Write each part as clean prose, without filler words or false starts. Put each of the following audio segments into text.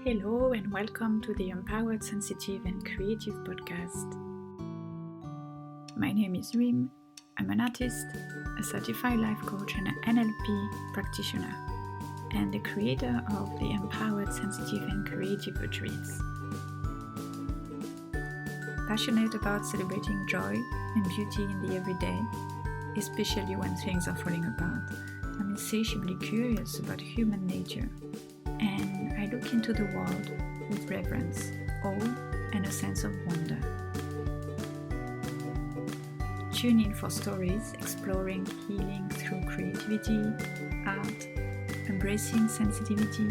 Hello and welcome to the Empowered, Sensitive and Creative podcast. My name is Rim. I'm an artist, a certified life coach and an NLP practitioner, and the creator of the Empowered, Sensitive and Creative retreats. Passionate about celebrating joy and beauty in the everyday, especially when things are falling apart, I'm insatiably curious about human nature, and I look into the world with reverence, awe, and a sense of wonder. Tune in for stories exploring healing through creativity, art, embracing sensitivity,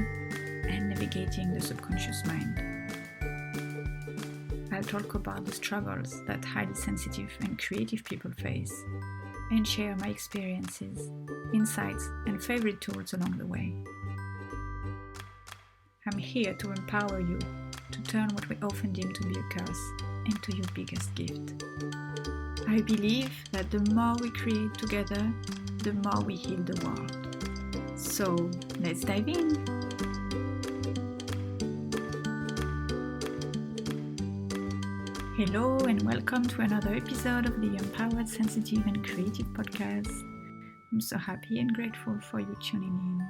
and navigating the subconscious mind. I'll talk about the struggles that highly sensitive and creative people face, and share my experiences, insights, and favorite tools along the way. I'm here to empower you to turn what we often deem to be a curse into your biggest gift. I believe that the more we create together, the more we heal the world. So let's dive in. Hello and welcome to another episode of the Empowered, Sensitive and Creative podcast. I'm so happy and grateful for you tuning in.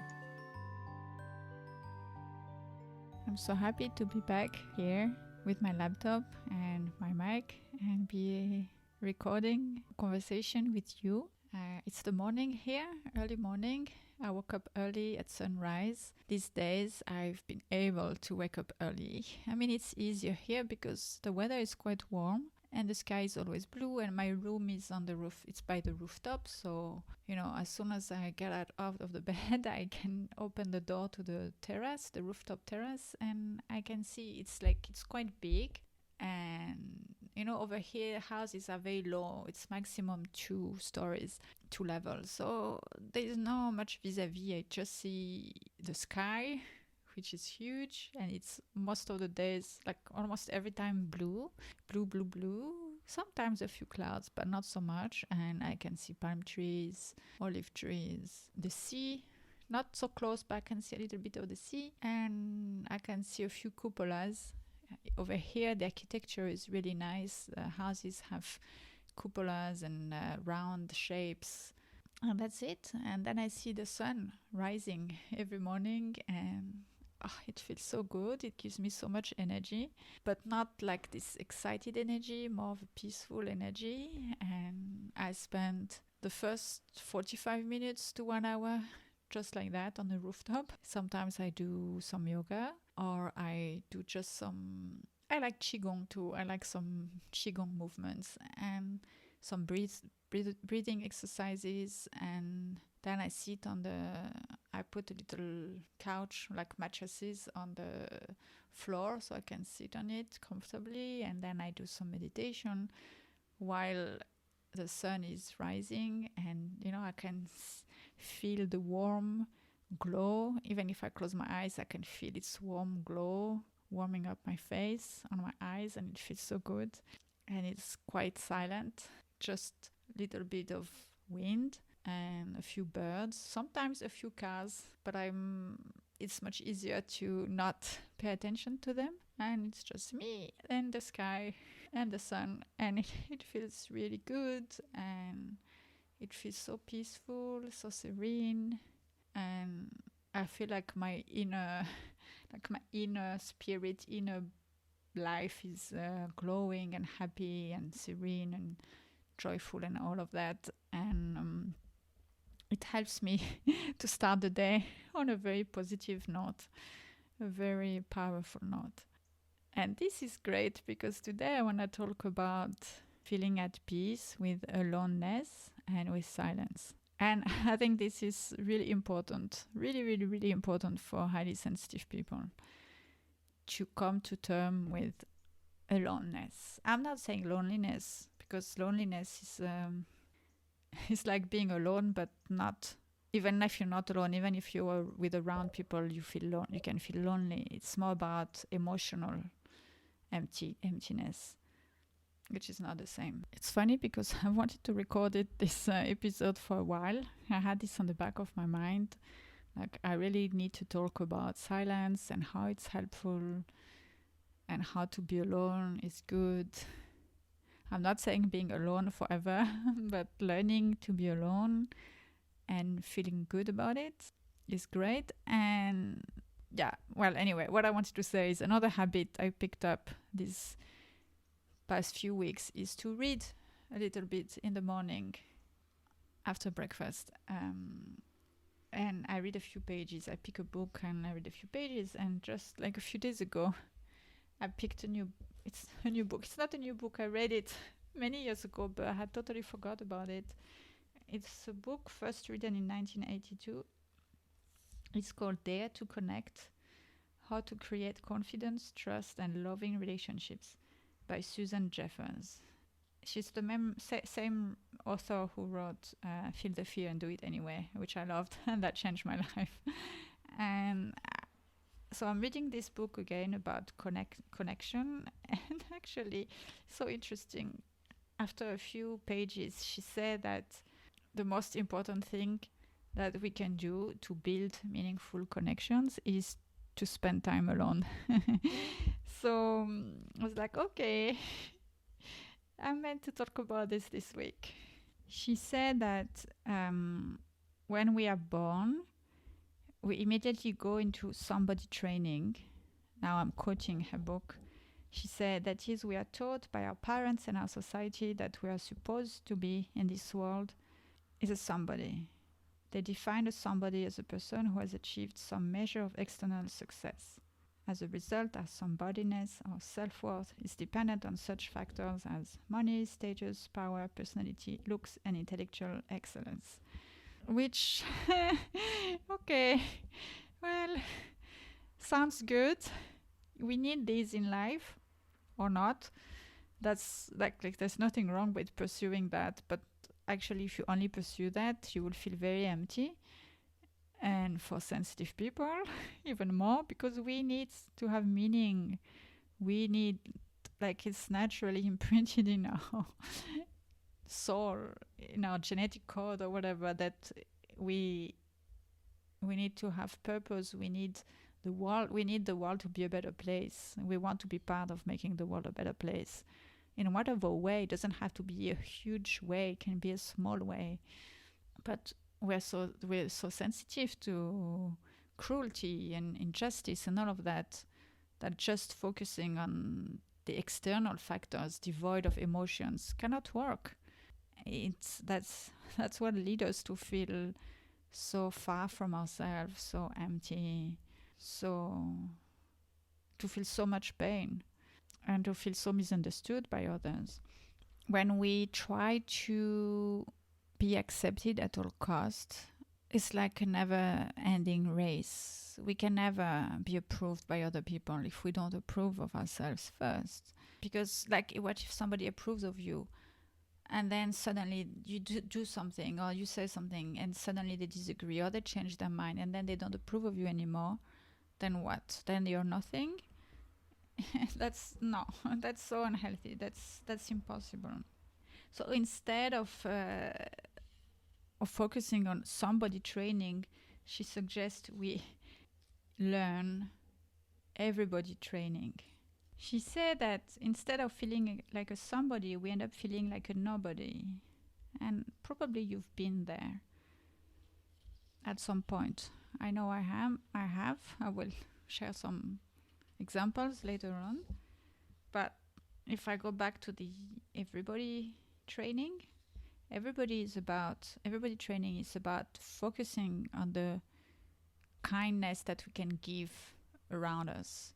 I'm so happy to be back here with my laptop and my mic and be recording a conversation with you. It's the morning here, early morning. I woke up early at sunrise. These days I've been able to wake up early. I mean, it's easier here because the weather is quite warm and the sky is always blue, and my room is on the roof. It's by the rooftop, so as soon as I get out of the bed, I can open the door to the terrace, the rooftop terrace, and I can see it's quite big. And over here houses are very low. It's maximum 2 stories, 2 levels, so there is not much vis-a-vis. I just see the sky, which is huge, and it's most of the days, like almost every time, blue. Sometimes a few clouds, but not so much. And I can see palm trees, olive trees, the sea, not so close, but I can see a little bit of the sea, and I can see a few cupolas. Over here the architecture is really nice. The houses have cupolas and round shapes, and that's it. And then I see the sun rising every morning, and it feels so good. It gives me so much energy, but not like this excited energy, more of a peaceful energy. And I spent the first 45 minutes to 1 hour just like that on the rooftop. Sometimes I do some yoga, or I do just I like Qigong too. I like some Qigong movements and some breathing exercises. And then I sit I put a little couch, like mattresses, on the floor so I can sit on it comfortably. And then I do some meditation while the sun is rising, and I can feel the warm glow. Even if I close my eyes, I can feel its warm glow warming up my face, on my eyes, and it feels so good. And it's quite silent, just a little bit of wind and a few birds, sometimes a few cars, but it's much easier to not pay attention to them, and it's just me and the sky and the sun, and it feels really good, and it feels so peaceful, so serene. And I feel like my inner spirit, inner life is glowing and happy and serene and joyful and all of that. And it helps me to start the day on a very positive note, a very powerful note. And this is great because today I want to talk about feeling at peace with aloneness and with silence. And I think this is really important, really, really, really important for highly sensitive people to come to terms with aloneness. I'm not saying loneliness, because loneliness is it's like being alone, but not. Even if you're not alone, even if you are with around people, you can feel lonely. It's more about emotional emptiness, which is not the same. It's funny because I wanted to record this episode for a while. I had this on the back of my mind Like, I really need to talk about silence and how it's helpful and how to be alone is good. I'm not saying being alone forever, but learning to be alone and feeling good about it is great. And yeah, well, anyway, what I wanted to say is another habit I picked up these past few weeks is to read a little bit in the morning after breakfast. And I read a few pages. I pick a book and I read a few pages. And just like a few days ago, I picked it's a new book. It's not a new book. I read it many years ago, but I had totally forgot about it. It's a book first written in 1982. It's called Dare to Connect: How to Create Confidence, Trust, and Loving Relationships by Susan Jeffers. She's the same author who wrote Feel the Fear and Do It Anyway, which I loved, and that changed my life. And so I'm reading this book again about connection, and actually, so interesting. After a few pages, she said that the most important thing that we can do to build meaningful connections is to spend time alone. So I was like, okay, I'm meant to talk about this week. She said that when we are born, we immediately go into somebody training. Now I'm quoting her book. She said that is, we are taught by our parents and our society that we are supposed to be in this world is a somebody. They define a somebody as a person who has achieved some measure of external success. As a result, our somebodyness, our self-worth, is dependent on such factors as money, status, power, personality, looks, and intellectual excellence. Which, okay, well, sounds good. We need these in life, or not. That's like there's nothing wrong with pursuing that, but actually, if you only pursue that, you will feel very empty. And for sensitive people, even more, because we need to have meaning. We need, like, it's naturally imprinted in our soul, in our genetic code or whatever, that we need to have purpose. We need the world to be a better place. We want to be part of making the world a better place. In whatever way, it doesn't have to be a huge way, it can be a small way. But we're so sensitive to cruelty and injustice and all of that just focusing on the external factors devoid of emotions cannot work. That's what leads us to feel so far from ourselves, so empty, to feel so much pain and to feel so misunderstood by others. When we try to be accepted at all costs, it's like a never-ending race. We can never be approved by other people if we don't approve of ourselves first. Because, like, what if somebody approves of you and then suddenly you do something or you say something and suddenly they disagree or they change their mind and then they don't approve of you anymore? Then what? Then you're nothing? That's so unhealthy. That's impossible. So instead of focusing on somebody training, she suggests we learn everybody training. She said that instead of feeling like a somebody, we end up feeling like a nobody. And probably you've been there at some point. I know I have. I will share some examples later on. But if I go back to the everybody training, everybody training is about focusing on the kindness that we can give around us.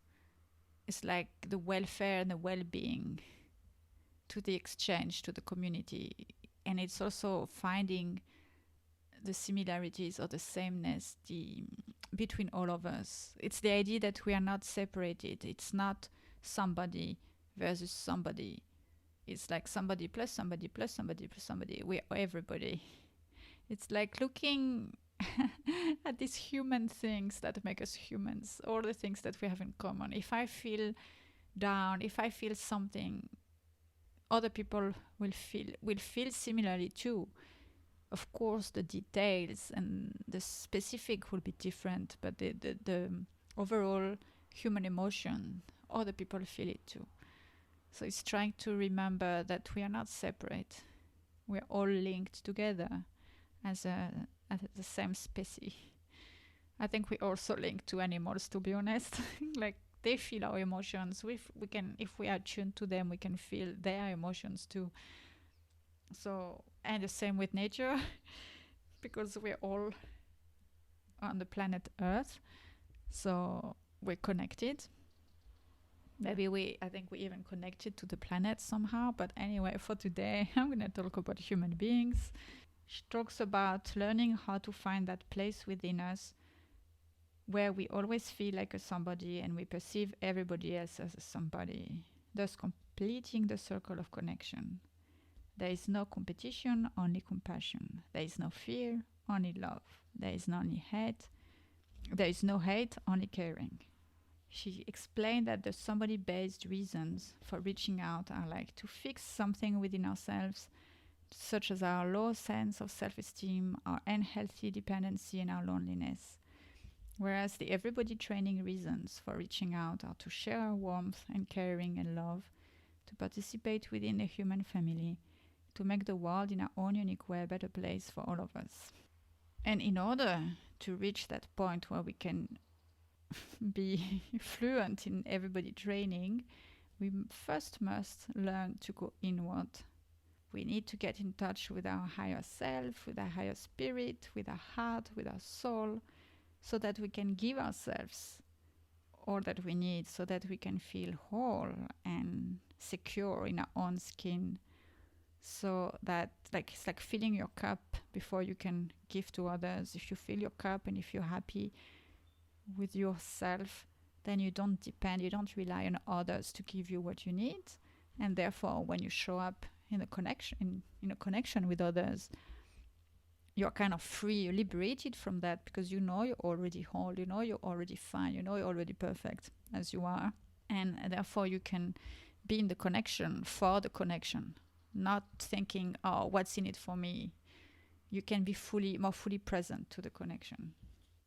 It's like the welfare and the well-being to the exchange, to the community. And it's also finding the similarities or the sameness between all of us. It's the idea that we are not separated. It's not somebody versus somebody. It's like somebody plus somebody plus somebody plus somebody. We're everybody. It's like looking at these human things that make us humans, all the things that we have in common. If I feel down, if I feel something, other people will feel similarly too. Of course, the details and the specific will be different, but the overall human emotion, other people feel it too. So it's trying to remember that we are not separate. We're all linked together as the same species. I think we also link to animals, to be honest. Like they feel our emotions. We can, if we are tuned to them, we can feel their emotions too. So, and the same with nature, because we're all on the planet Earth, so we're connected. Maybe I think we even connected to the planet somehow. But anyway, for today, I'm gonna talk about human beings. She talks about learning how to find that place within us where we always feel like a somebody and we perceive everybody else as a somebody, thus completing the circle of connection. There is no competition, only compassion. There is no fear, only love. There is no hate. There is no hate, only caring. She explained that the somebody-based reasons for reaching out are like to fix something within ourselves, such as our low sense of self-esteem, our unhealthy dependency, and our loneliness. Whereas the everybody training reasons for reaching out are to share our warmth and caring and love, to participate within the human family, to make the world in our own unique way a better place for all of us. And in order to reach that point where we can be fluent in everybody training, we first must learn to go inward. We need to get in touch with our higher self, with our higher spirit, with our heart, with our soul, so that we can give ourselves all that we need, so that we can feel whole and secure in our own skin. So that it's like filling your cup before you can give to others. If you fill your cup and if you're happy with yourself, then you don't depend, you don't rely on others to give you what you need. And therefore, when you show up in a connection, in a connection with others, you're kind of free, you're liberated from that, because you know you're already whole, you know you're already fine, you know you're already perfect as you are. And therefore you can be in the connection for the connection, not thinking, oh, what's in it for me? You can be more fully present to the connection.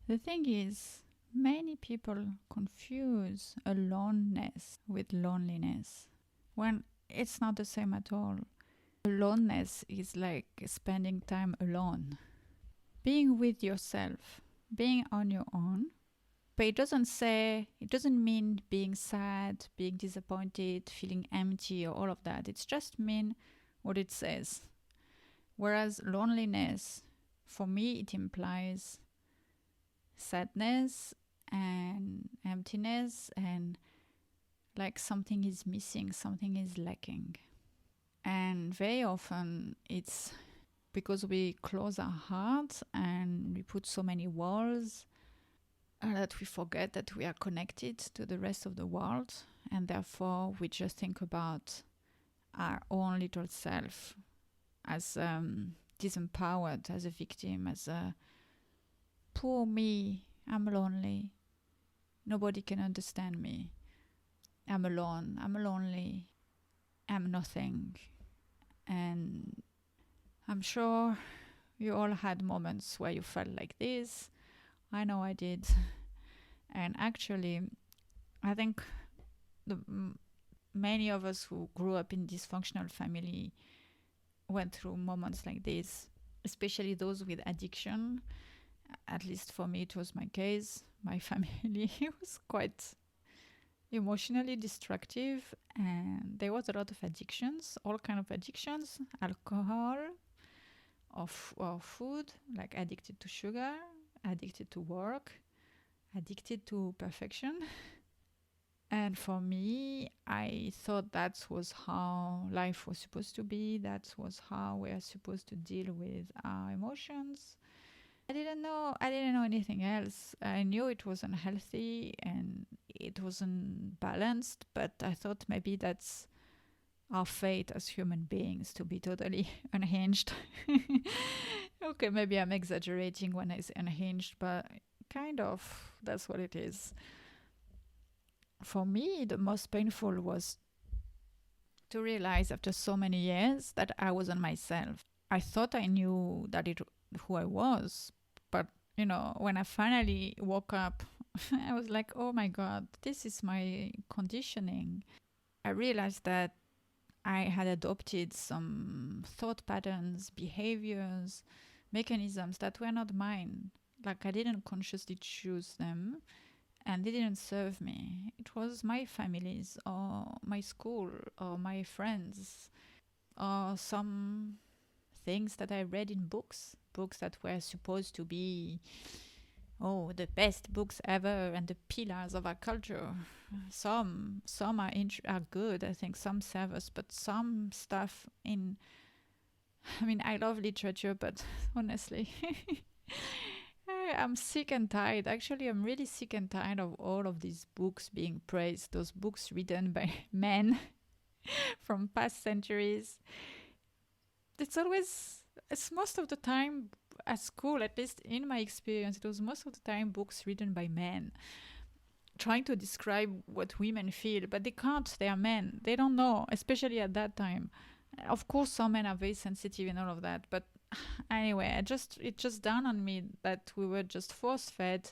The thing is, many people confuse aloneness with loneliness, when it's not the same at all. Aloneness is like spending time alone, being with yourself, being on your own. But it doesn't mean being sad, being disappointed, feeling empty, or all of that. It's just mean what it says. Whereas loneliness, for me, it implies sadness and emptiness, and like something is missing, something is lacking. And very often it's because we close our hearts and we put so many walls that we forget that we are connected to the rest of the world, and therefore we just think about our own little self as disempowered, as a victim, as a poor me, I'm lonely, nobody can understand me, I'm alone, I'm lonely, I'm nothing. And I'm sure you all had moments where you felt like this. I know I did. And actually, I think many of us who grew up in dysfunctional family went through moments like this, especially those with addiction. At least for me, it was my case. My family was quite emotionally destructive, and there was a lot of addictions, all kind of addictions, alcohol, or food, like addicted to sugar, addicted to work, addicted to perfection. And for me, I thought that was how life was supposed to be. That was how we are supposed to deal with our emotions. I didn't know anything else. I knew it was unhealthy and it wasn't balanced, but I thought maybe that's our fate as human beings, to be totally unhinged. Okay, maybe I'm exaggerating when I say unhinged, but kind of that's what it is. For me, the most painful was to realize after so many years that I wasn't myself. I thought I knew who I was, but when I finally woke up, I was like, oh my God, this is my conditioning. I realized that I had adopted some thought patterns, behaviors, mechanisms that were not mine. Like I didn't consciously choose them and they didn't serve me. It was my family's or my school or my friends or some things that I read in books that were supposed to be, oh, the best books ever and the pillars of our culture. Some are good. I think some serve us, but some stuff in. I mean, I love literature, but honestly, I'm sick and tired. Actually, I'm really sick and tired of all of these books being praised. Those books written by men from past centuries. It's most of the time at school, at least in my experience, it was most of the time books written by men trying to describe what women feel, but they can't. They are men. They don't know, especially at that time. Of course, some men are very sensitive and all of that, but anyway, it just dawned on me that we were just force-fed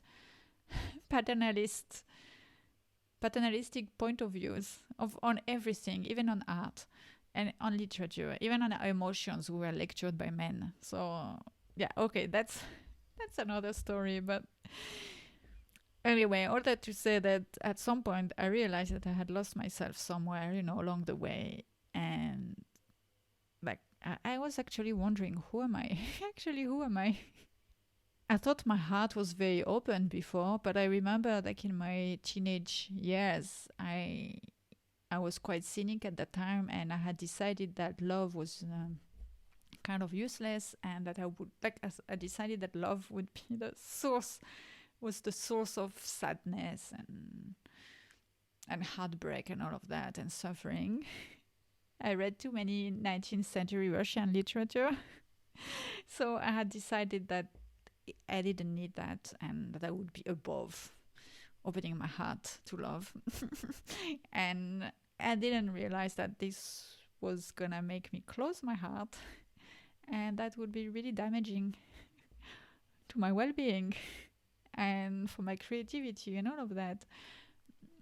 paternalist, paternalistic point of views of on everything, even on art and on literature, even on our emotions. We were lectured by men. So yeah, okay, that's another story, but anyway, all that to say that at some point I realized that I had lost myself somewhere, along the way. And like, I was actually wondering, who am I? Actually, who am I? I thought my heart was very open before, but I remember like in my teenage years, I was quite cynic at that time, and I had decided that love was kind of useless, and that I would I decided that love would be the source of sadness and heartbreak and all of that and suffering. I read too many 19th century Russian literature, so I had decided that I didn't need that and that I would be above opening my heart to love. And I didn't realize that this was gonna make me close my heart, and that would be really damaging to my well being and for my creativity and all of that.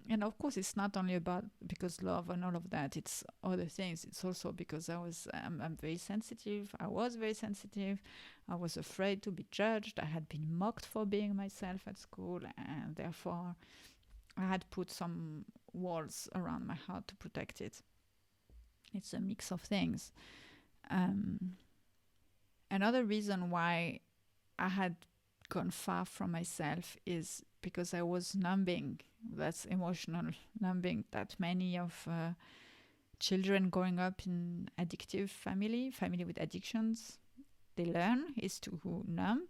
And of course, it's not only about because love and all of that, it's other things. It's also because I'm very sensitive. I was very sensitive. I was afraid to be judged. I had been mocked for being myself at school, and therefore I had put some walls around my heart to protect it. It's a mix of things. Um, Another reason why I had gone far from myself is because I was numbing. That's emotional numbing that many of children growing up in addictive family with addictions, they learn is to numb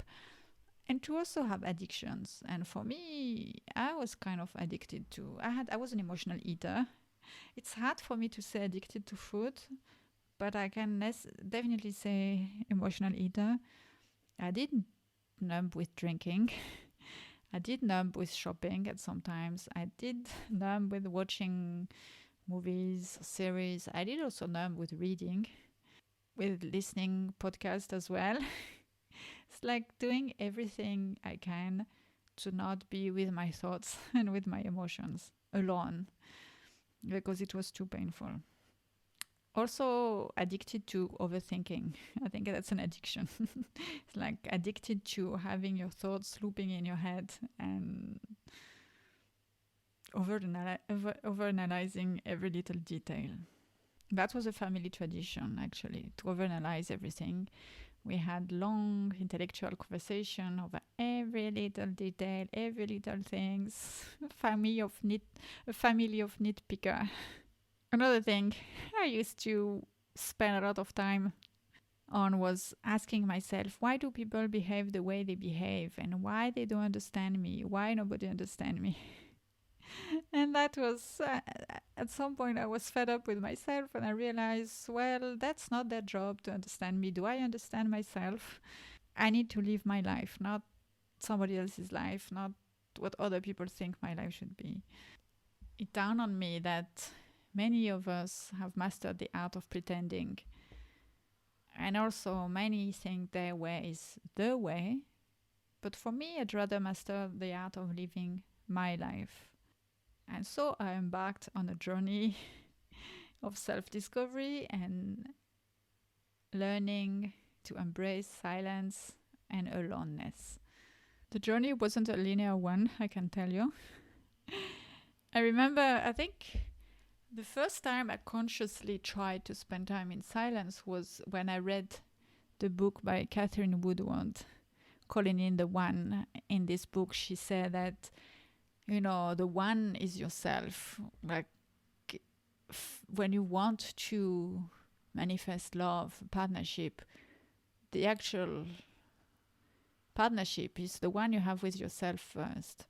and to also have addictions. And for me, I was kind of addicted to. I was an emotional eater. It's hard for me to say addicted to food, but I can definitely say emotional eater. I did numb with drinking. I did numb with shopping at sometimes. I did numb with watching movies, series. I did also numb with reading, with listening podcast as well. It's like doing everything I can to not be with my thoughts and with my emotions alone because it was too painful. Also addicted to overthinking. I think that's an addiction. It's like addicted to having your thoughts looping in your head and overanalyzing every little detail. That was a family tradition, actually, to overanalyze everything. We had long intellectual conversation over every little detail, every little things. A family of nitpicker. Another thing I used to spend a lot of time on was asking myself, why do people behave the way they behave, and why they don't understand me, why nobody understand me. And that was at some point I was fed up with myself, and I realized, well, that's not their job to understand me. Do I understand myself? I need to live my life, not somebody else's life, not what other people think my life should be. It dawned on me that many of us have mastered the art of pretending, And also many think their way is the way. But for me, I'd rather master the art of living my life. And so I embarked on a journey of self-discovery and learning to embrace silence and aloneness. The journey wasn't a linear one, I can tell you. I remember, I think the first time I consciously tried to spend time in silence was when I read the book by Katherine Woodward, Calling in the One. In this book, she said that, the one is yourself. Like, when you want to manifest love, partnership, the actual partnership is the one you have with yourself first.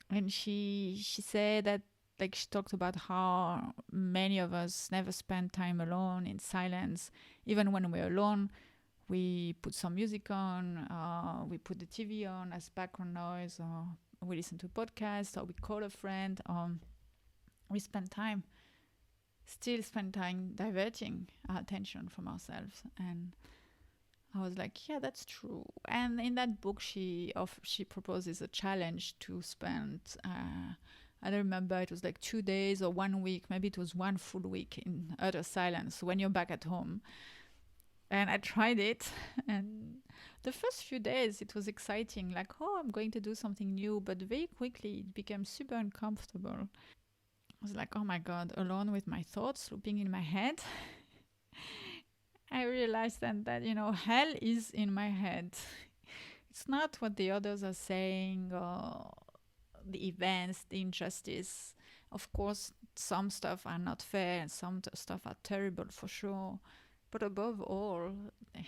And she said that, like, she talked about how many of us never spend time alone in silence. Even when we're alone, we put some music on, we put the TV on as background noise, or we listen to a podcast, or we call a friend, or we spend time diverting our attention from ourselves. And I was like, yeah, that's true. And in that book, she proposes a challenge to spend, I don't remember, it was like 2 days or 1 week, maybe it was 1 full week in utter silence when you're back at home. And I tried it, and the first few days it was exciting, like, oh, I'm going to do something new, but very quickly it became super uncomfortable. I was like, oh my God, alone with my thoughts looping in my head. I realized then that, hell is in my head. It's not what the others are saying, or the events, the injustice. Of course, some stuff are not fair and some stuff are terrible for sure. But above all,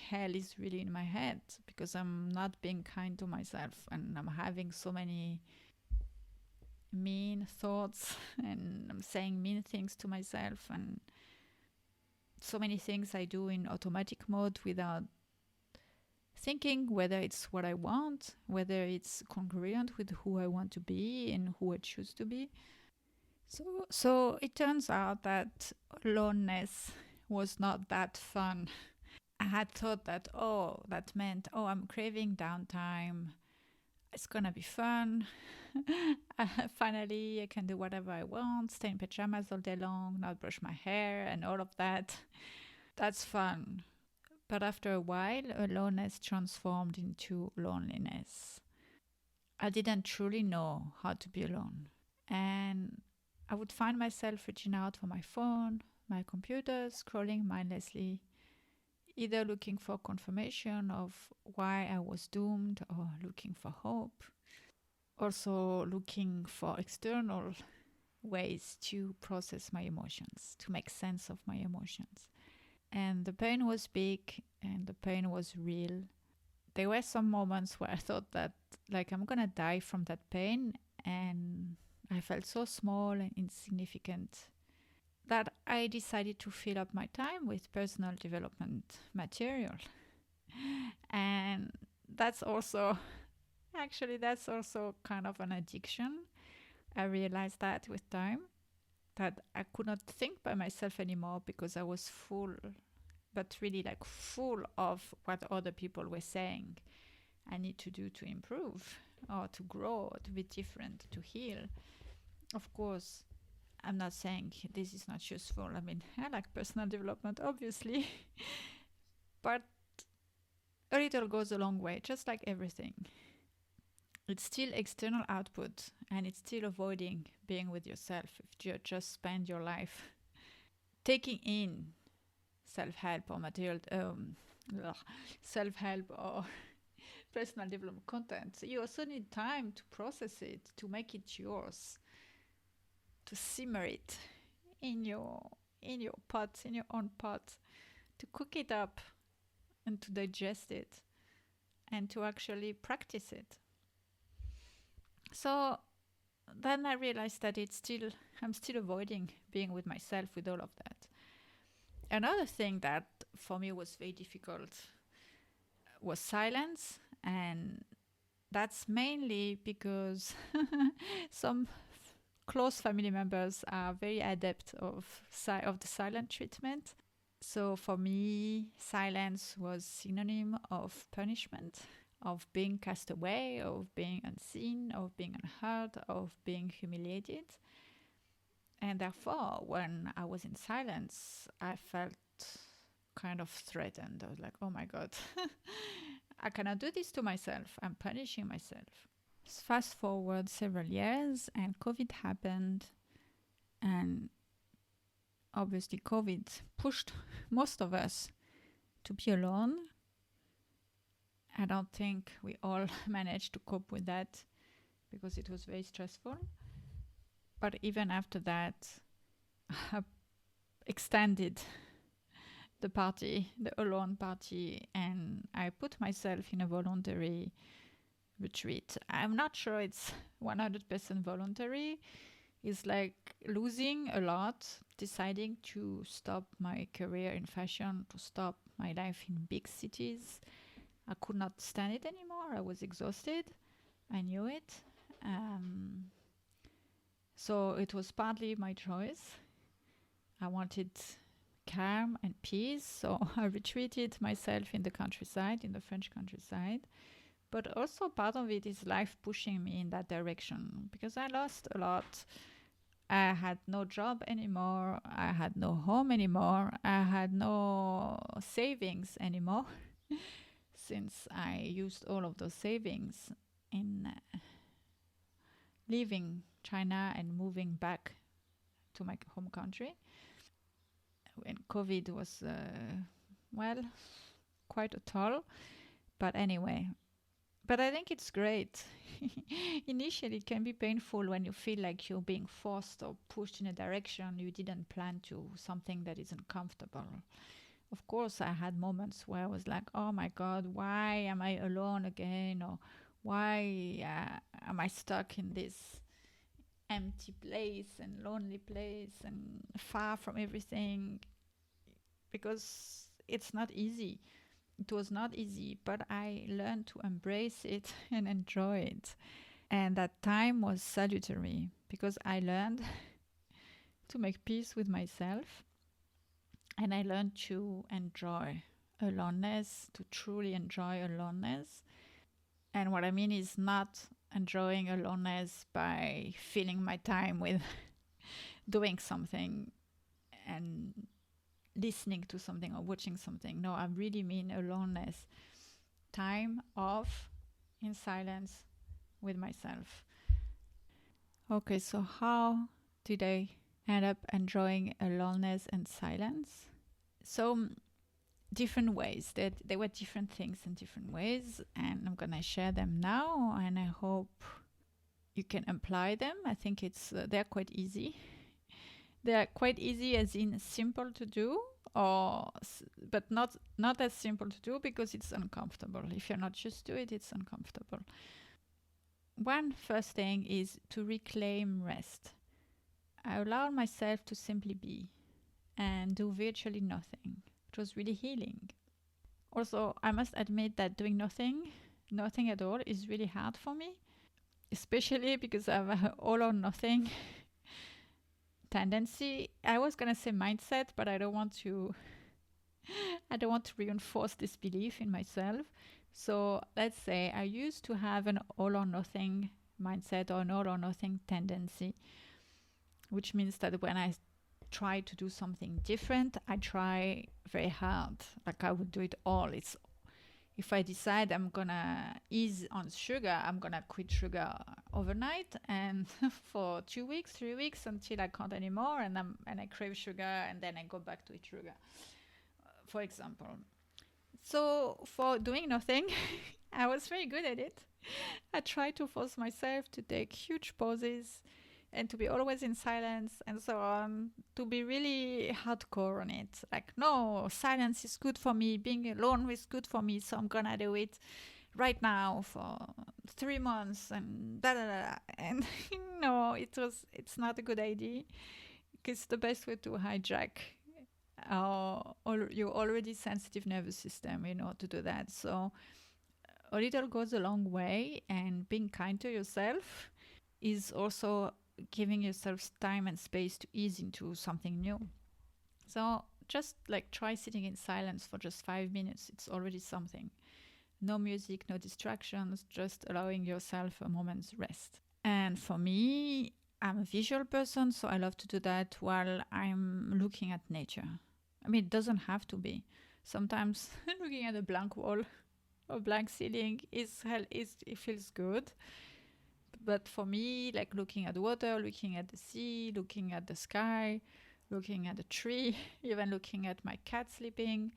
hell is really in my head, because I'm not being kind to myself, and I'm having so many mean thoughts, and I'm saying mean things to myself, and so many things I do in automatic mode without thinking whether it's what I want, whether it's congruent with who I want to be and who I choose to be. So it turns out that aloneness was not that fun. I had thought that, that meant, I'm craving downtime. It's gonna be fun. Finally, I can do whatever I want, stay in pajamas all day long, not brush my hair, and all of that. That's fun. But after a while, aloneness transformed into loneliness. I didn't truly know how to be alone. And I would find myself reaching out for my phone, my computer, scrolling mindlessly, either looking for confirmation of why I was doomed or looking for hope. Also looking for external ways to process my emotions, to make sense of my emotions. And the pain was big and the pain was real. There were some moments where I thought that, like, I'm gonna die from that pain, and I felt so small and insignificant that I decided to fill up my time with personal development material. And that's also kind of an addiction. I realized that with time, that I could not think by myself anymore because I was full, but really like full of what other people were saying I need to do to improve or to grow, or to be different, to heal. Of course, I'm not saying this is not useful. I mean, I like personal development, obviously, but a little goes a long way, just like everything. It's still external output, and it's still avoiding being with yourself if you just spend your life taking in self-help or self-help or personal development content. You also need time to process it, to make it yours, to simmer it in your pot, in your own pot, to cook it up and to digest it and to actually practice it. So then I realized that I'm still avoiding being with myself with all of that. Another thing that for me was very difficult was silence, and that's mainly because some close family members are very adept of the silent treatment. So for me, silence was synonym of punishment, of being cast away, of being unseen, of being unheard, of being humiliated. And therefore, when I was in silence, I felt kind of threatened. I was like, oh my God, I cannot do this to myself. I'm punishing myself. Fast forward several years, and COVID happened. And obviously, COVID pushed most of us to be alone. I don't think we all managed to cope with that because it was very stressful. But even after that, I extended the party, the alone party, and I put myself in a voluntary retreat. I'm not sure it's 100% voluntary. It's like losing a lot, deciding to stop my career in fashion, to stop my life in big cities. I could not stand it anymore. I was exhausted. I knew it. So it was partly my choice. I wanted calm and peace, so I retreated myself in the countryside, in the French countryside. But also part of it is life pushing me in that direction because I lost a lot. I had no job anymore. I had no home anymore. I had no savings anymore since I used all of those savings in leaving China and moving back to my home country. When COVID was, well, quite a toll. But anyway, but I think it's great. Initially, it can be painful when you feel like you're being forced or pushed in a direction you didn't plan to, something that isn't comfortable. Of course, I had moments where I was like, oh my God, why am I alone again? Or why am I stuck in this empty place and lonely place and far from everything? Because it's not easy. It was not easy, but I learned to embrace it and enjoy it. And that time was salutary because I learned to make peace with myself and I learned to enjoy aloneness, to truly enjoy aloneness. And what I mean is not enjoying aloneness by filling my time with doing something and listening to something or watching something. No, I really mean aloneness. Time off in silence with myself. Okay, so how did I end up enjoying aloneness and silence? So different ways. There were different things in different ways, and I'm gonna share them now, and I hope you can apply them. I think they're quite easy. They're quite easy, as in simple to do, but not as simple to do because it's uncomfortable. If you're not used to it, it's uncomfortable. One first thing is to reclaim rest. I allowed myself to simply be and do virtually nothing. It was really healing. Also, I must admit that doing nothing at all, is really hard for me, especially because I have an all or nothing tendency. I was gonna say mindset, but I don't want to reinforce this belief in myself. So let's say I used to have an all or nothing mindset or an all or nothing tendency, which means that when I try to do something different, I try very hard. Like I would do it all. If I decide I'm gonna ease on sugar, I'm gonna quit sugar overnight and for 2 weeks, 3 weeks until I can't anymore, and I crave sugar, and then I go back to eat sugar, for example. So for doing nothing, I was very good at it. I tried to force myself to take huge pauses and to be always in silence and so on, to be really hardcore on it. Like, no, silence is good for me, being alone is good for me, so I'm gonna do it right now for 3 months and da da da. And no, it's not a good idea because the best way to hijack your already sensitive nervous system, to do that. So a little goes a long way, and being kind to yourself is also giving yourself time and space to ease into something new. So just like try sitting in silence for just 5 minutes. It's already something. No music, no distractions, just allowing yourself a moment's rest. And for me, I'm a visual person, so I love to do that while I'm looking at nature. I mean, it doesn't have to be. Sometimes looking at a blank wall or blank ceiling it feels good. But for me, like looking at water, looking at the sea, looking at the sky, looking at a tree, even looking at my cat sleeping,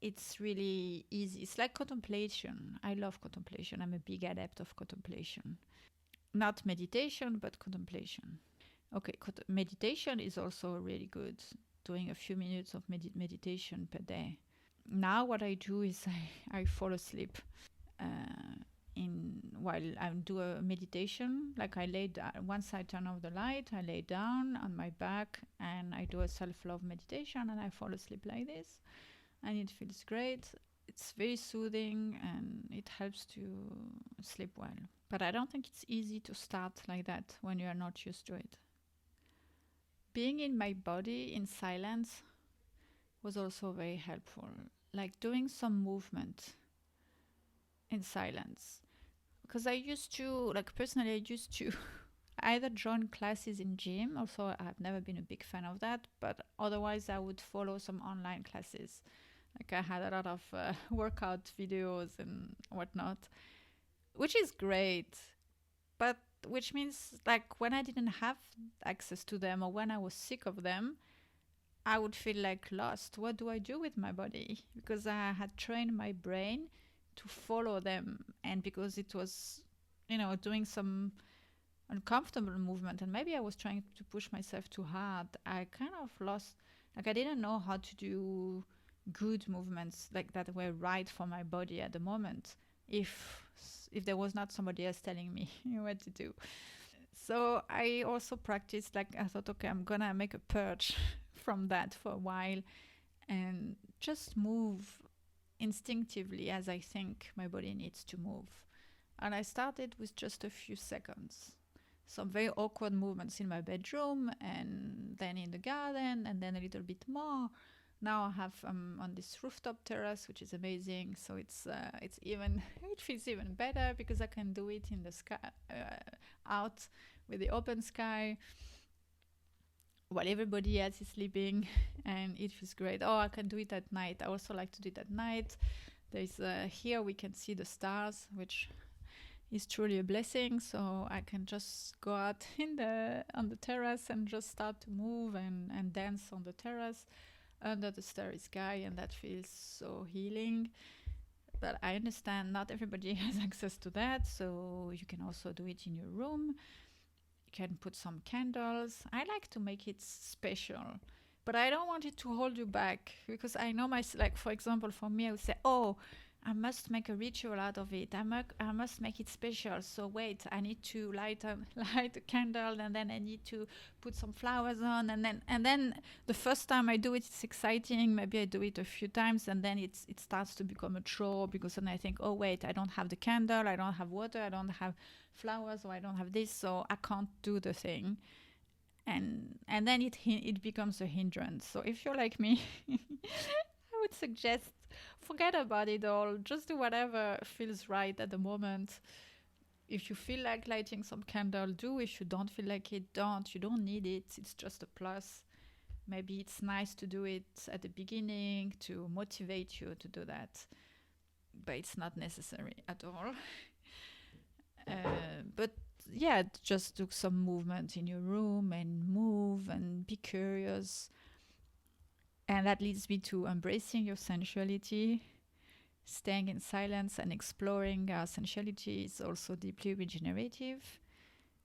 it's really easy. It's like contemplation. I love contemplation. I'm a big adept of contemplation. Not meditation, but contemplation. Okay, meditation is also really good. Doing a few minutes of meditation per day. Now what I do is I fall asleep in while I do a meditation. Like I lay down, once I turn off the light, I lay down on my back and I do a self-love meditation and I fall asleep like this. And it feels great. It's very soothing and it helps to sleep well. But I don't think it's easy to start like that when you are not used to it. Being in my body in silence was also very helpful. Like doing some movement in silence. Because I used to, like personally, I used to either join classes in gym. Also, I've never been a big fan of that. But otherwise, I would follow some online classes. Like I had a lot of workout videos and whatnot, which is great. But which means like when I didn't have access to them or when I was sick of them, I would feel like lost. What do I do with my body? Because I had trained my brain to follow them. And because it was, doing some uncomfortable movement and maybe I was trying to push myself too hard, I kind of lost, like I didn't know how to do good movements like that were right for my body at the moment if there was not somebody else telling me what to do. So I also practiced, like I thought, okay, I'm gonna make a purge from that for a while and just move instinctively as I think my body needs to move. And I started with just a few seconds, some very awkward movements in my bedroom and then in the garden and then a little bit more. Now I have on this rooftop terrace, which is amazing. So it's even it feels even better because I can do it in the sky, out with the open sky, while everybody else is sleeping, and it feels great. Oh, I can do it at night. I also like to do it at night. There's here we can see the stars, which is truly a blessing. So I can just go out on the terrace and just start to move and dance on the terrace under the starry sky, and that feels so healing. But I understand not everybody has access to that, so you can also do it in your room. You can put some candles. I like to make it special, but I don't want it to hold you back because I know like for example, for me, I would say, oh, I must make a ritual out of it. I must make it special. So wait, I need to light a candle, and then I need to put some flowers on, and then the first time I do it, it's exciting. Maybe I do it a few times, and then it starts to become a chore because then I think, oh wait, I don't have the candle, I don't have water, I don't have flowers, or I don't have this, so I can't do the thing. And then it becomes a hindrance. So if you're like me, I would suggest forget about it all. Just do whatever feels right at the moment. If you feel like lighting some candle, do. If you don't feel like it, don't. You don't need it. It's just a plus. Maybe it's nice to do it at the beginning to motivate you to do that, but it's not necessary at all. But yeah, just do some movement in your room and move and be curious. And that leads me to embracing your sensuality. Staying in silence and exploring our sensuality is also deeply regenerative,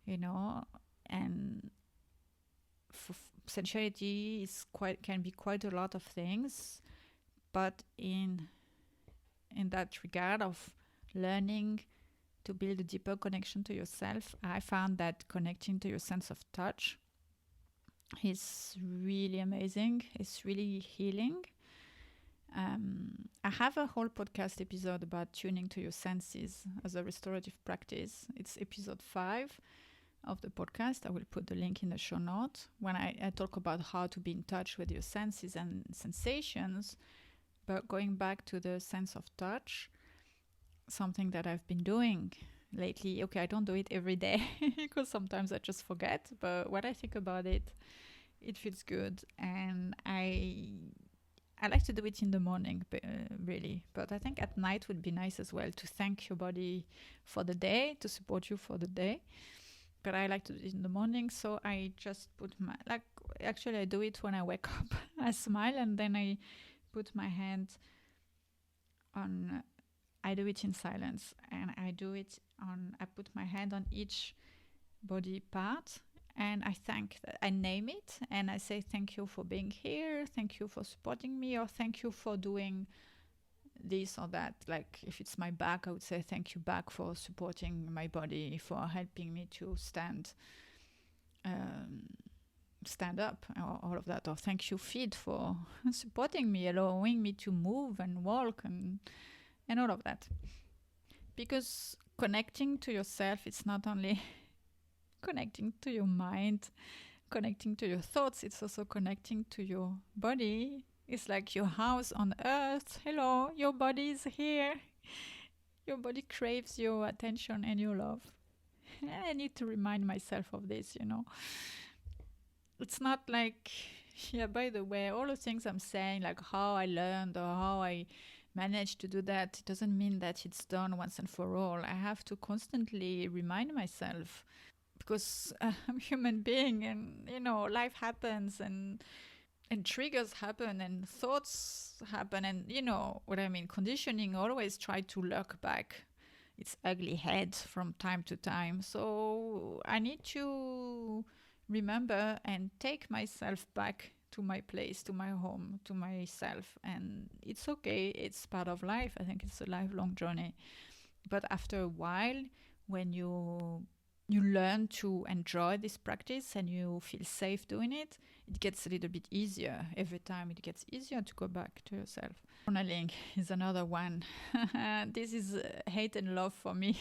and sensuality can be quite a lot of things, but in that regard of learning to build a deeper connection to yourself, I found that connecting to your sense of touch is really amazing. It's really healing. I have a whole podcast episode about tuning to your senses as a restorative practice. It's episode 5. of the podcast. I will put the link in the show notes when I talk about how to be in touch with your senses and sensations. But going back to the sense of touch, something that I've been doing lately, okay, I don't do it every day because sometimes I just forget, but when I think about it, it feels good. And I like to do it in the morning, really. But I think at night would be nice as well, to thank your body for the day, to support you for the day. But I like to do it in the morning, so I just put actually I do it when I wake up. I smile and then I put my hand on, I do it in silence, and I put my hand on each body part, and I name it, and I say thank you for being here, thank you for supporting me, or thank you for doing this or that. Like if it's my back, I would say thank you back for supporting my body, for helping me to stand up, or all of that. Or thank you feet for supporting me, allowing me to move and walk and all of that. Because connecting to yourself, it's not only connecting to your mind, connecting to your thoughts, it's also connecting to your body. It's like your house on earth. Hello, your body is here. Your body craves your attention and your love. I need to remind myself of this, It's not like, yeah, by the way, all the things I'm saying, like how I learned or how I managed to do that, it doesn't mean that it's done once and for all. I have to constantly remind myself, because I'm a human being, and life happens, and triggers happen, and thoughts happen, and what I mean. Conditioning always try to lurk back its ugly head from time to time. So I need to remember and take myself back to my place, to my home, to myself. And it's okay, it's part of life. I think it's a lifelong journey. But after a while, when you learn to enjoy this practice and you feel safe doing it, it gets a little bit easier. Every time it gets easier to go back to yourself. Journaling is another one. This is hate and love for me.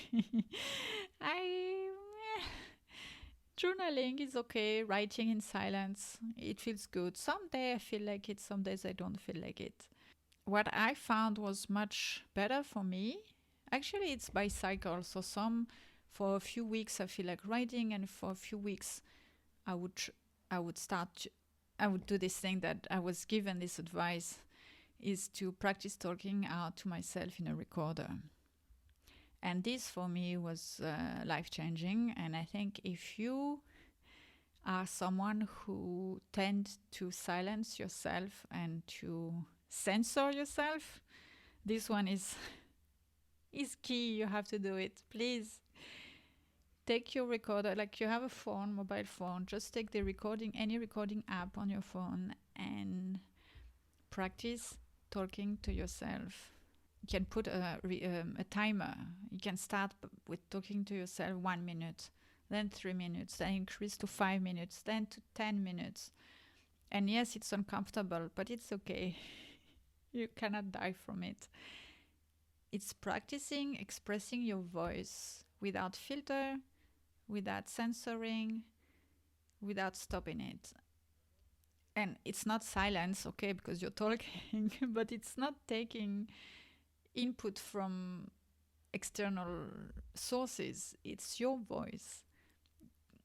Journaling is okay. Writing in silence, it feels good. Some days I feel like it, some days I don't feel like it. What I found was much better for me, actually, it's by cycle. So for a few weeks I feel like writing, and for a few weeks I would do this thing that I was given this advice, is to practice talking out to myself in a recorder. And this for me was life-changing. And I think if you are someone who tends to silence yourself and to censor yourself, this one is key. You have to do it. Please take your recorder, like you have a phone, mobile phone, just take any recording app on your phone and practice talking to yourself. You can put a timer. You can start with talking to yourself 1 minute, then 3 minutes, then increase to 5 minutes, then to 10 minutes. And yes, it's uncomfortable, but it's okay. You cannot die from it. It's practicing expressing your voice without filter, without censoring, without stopping it. And it's not silence, okay, because you're talking, but it's not taking input from external sources. It's your voice.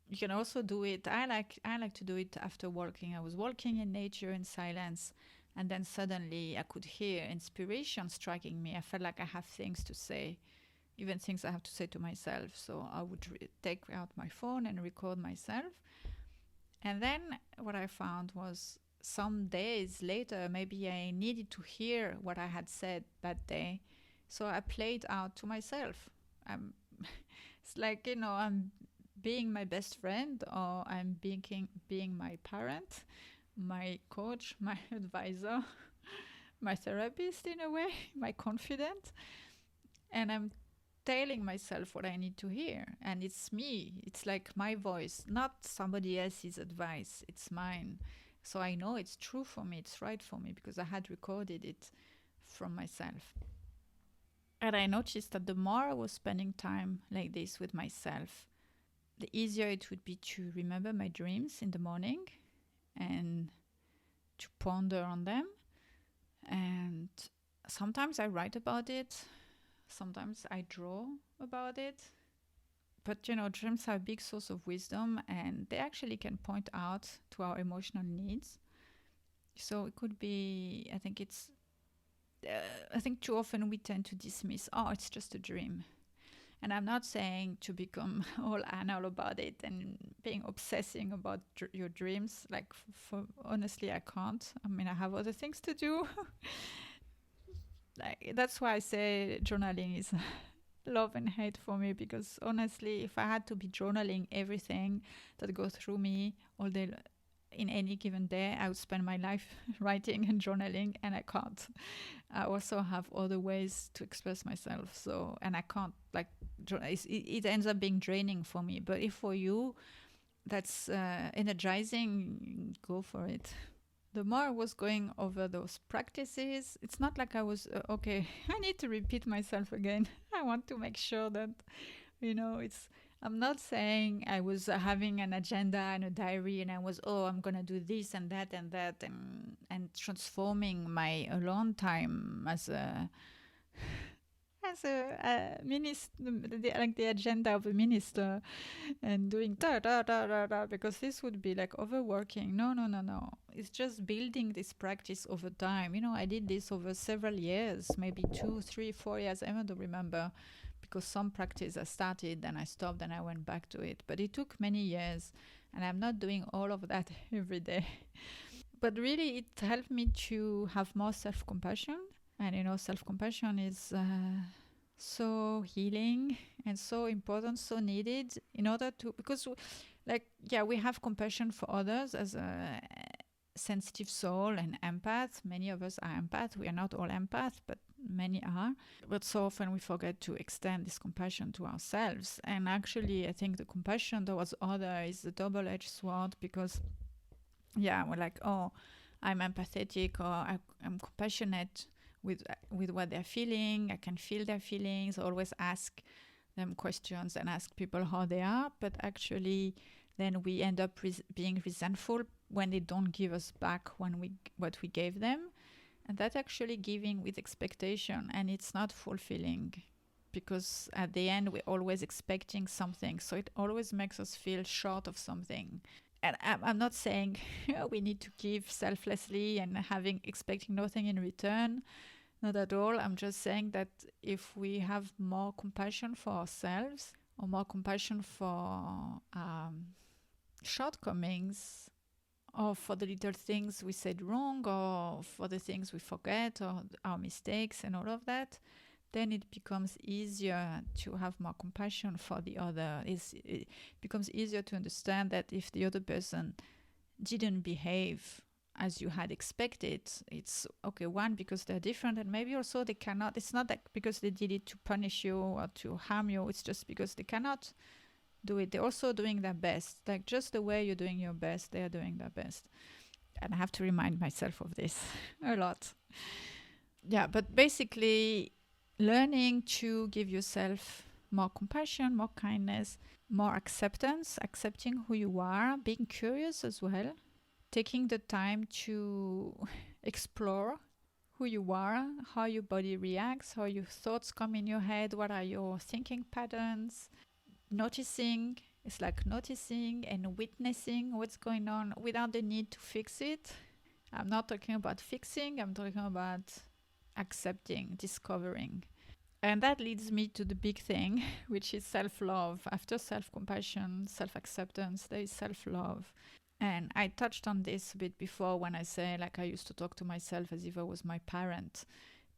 You can also do it. I like to do it after walking. I was walking in nature in silence, and then suddenly I could hear inspiration striking me. I felt like I have things to say, even things I have to say to myself. So I would take out my phone and record myself. And then what I found was, some days later, maybe I needed to hear what I had said that day. So I played out to myself. It's like, I'm being my best friend, or I'm being my parent, my coach, my advisor, my therapist in a way, my confidant. And I'm telling myself what I need to hear. And it's me. It's like my voice, not somebody else's advice. It's mine. So I know it's true for me. It's right for me, because I had recorded it from myself. And I noticed that the more I was spending time like this with myself, the easier it would be to remember my dreams in the morning and to ponder on them. And sometimes I write about it, sometimes I draw about it. But dreams are a big source of wisdom, and they actually can point out to our emotional needs. So it could be, I think too often we tend to dismiss, oh, it's just a dream. And I'm not saying to become all anal about it and being obsessing about your dreams. Like, for honestly, I can't. I mean, I have other things to do. Like, that's why I say journaling is love and hate for me, because honestly, if I had to be journaling everything that goes through me all day in any given day, I would spend my life writing and journaling, and I can't. I also have other ways to express myself, so, and I can't, like, it ends up being draining for me. But if for you that's energizing, go for it. The more I was going over those practices, it's not like I was, okay, I need to repeat myself again. I want to make sure that, I'm not saying I was having an agenda and a diary and I was, I'm going to do this and that and that, and transforming my alone time as a minister, like the agenda of a minister, and doing da da da da da, because this would be like overworking. No, no, no, no. It's just building this practice over time. I did this over several years, maybe 2, 3, 4 years. I don't remember, because some practice I started and I stopped and I went back to it. But it took many years, and I'm not doing all of that every day. But really, it helped me to have more self-compassion. And self-compassion is so healing and so important, so needed, in order to, because we have compassion for others as a sensitive soul and empath. Many of us are empath. We are not all empath, but many are. But so often we forget to extend this compassion to ourselves. And actually, I think the compassion towards others is a double-edged sword, because we're like, I'm empathetic, or I'm compassionate with what they're feeling. I can feel their feelings. Always ask them questions and ask people how they are. But actually, then we end up being resentful when they don't give us back what we gave them. And that's actually giving with expectation, and it's not fulfilling, because at the end we're always expecting something. So it always makes us feel short of something. And I'm not saying we need to give selflessly and expecting nothing in return. Not at all. I'm just saying that if we have more compassion for ourselves, or more compassion for shortcomings, or for the little things we said wrong, or for the things we forget, or our mistakes and all of that, then it becomes easier to have more compassion for the other. It becomes easier to understand that if the other person didn't behave as you had expected, it's okay, one, because they're different, and maybe also they cannot. It's not that because they did it to punish you or to harm you. It's just because they cannot do it. They're also doing their best. Like, just the way you're doing your best, they're doing their best. And I have to remind myself of this a lot. Yeah, but basically, learning to give yourself more compassion, more kindness, more acceptance, accepting who you are, being curious as well, taking the time to explore who you are, how your body reacts, how your thoughts come in your head, what are your thinking patterns, noticing. It's like noticing and witnessing what's going on without the need to fix it. I'm not talking about fixing, I'm talking about accepting, discovering. And that leads me to the big thing, which is self-love. After self-compassion, self-acceptance, there is self-love. And I touched on this a bit before when I say, like, I used to talk to myself as if I was my parent.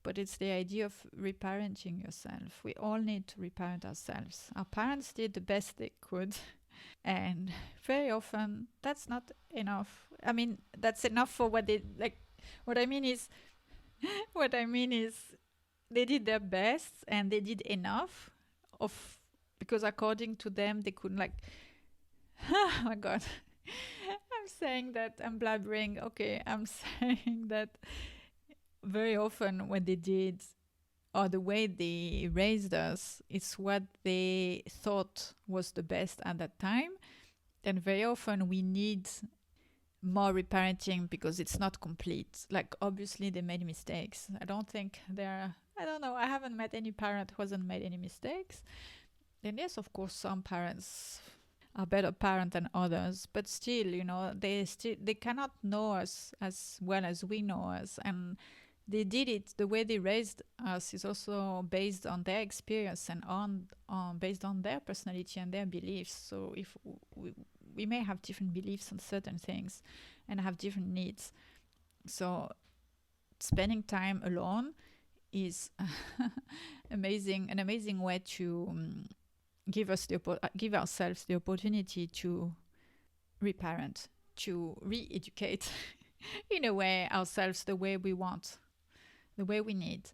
But it's the idea of reparenting yourself. We all need to reparent ourselves. Our parents did the best they could. And very often, that's not enough. I mean, that's enough for what they, like, what I mean is, they did their best and they did enough because according to them, they couldn't, like, oh my God. I'm saying that, I'm blabbering. Okay, I'm saying that very often what they did or the way they raised us, it's what they thought was the best at that time. And very often we need more reparenting because it's not complete. Like, obviously, they made mistakes. I don't think I don't know, I haven't met any parent who hasn't made any mistakes. And yes, of course, some parents are better parent than others, but still, they cannot know us as well as we know us. And they did it, the way they raised us is also based on their experience and based on their personality and their beliefs. So if we may have different beliefs on certain things and have different needs. So spending time alone is an amazing way to give ourselves the opportunity to reparent, to re-educate in a way ourselves the way we want, the way we need.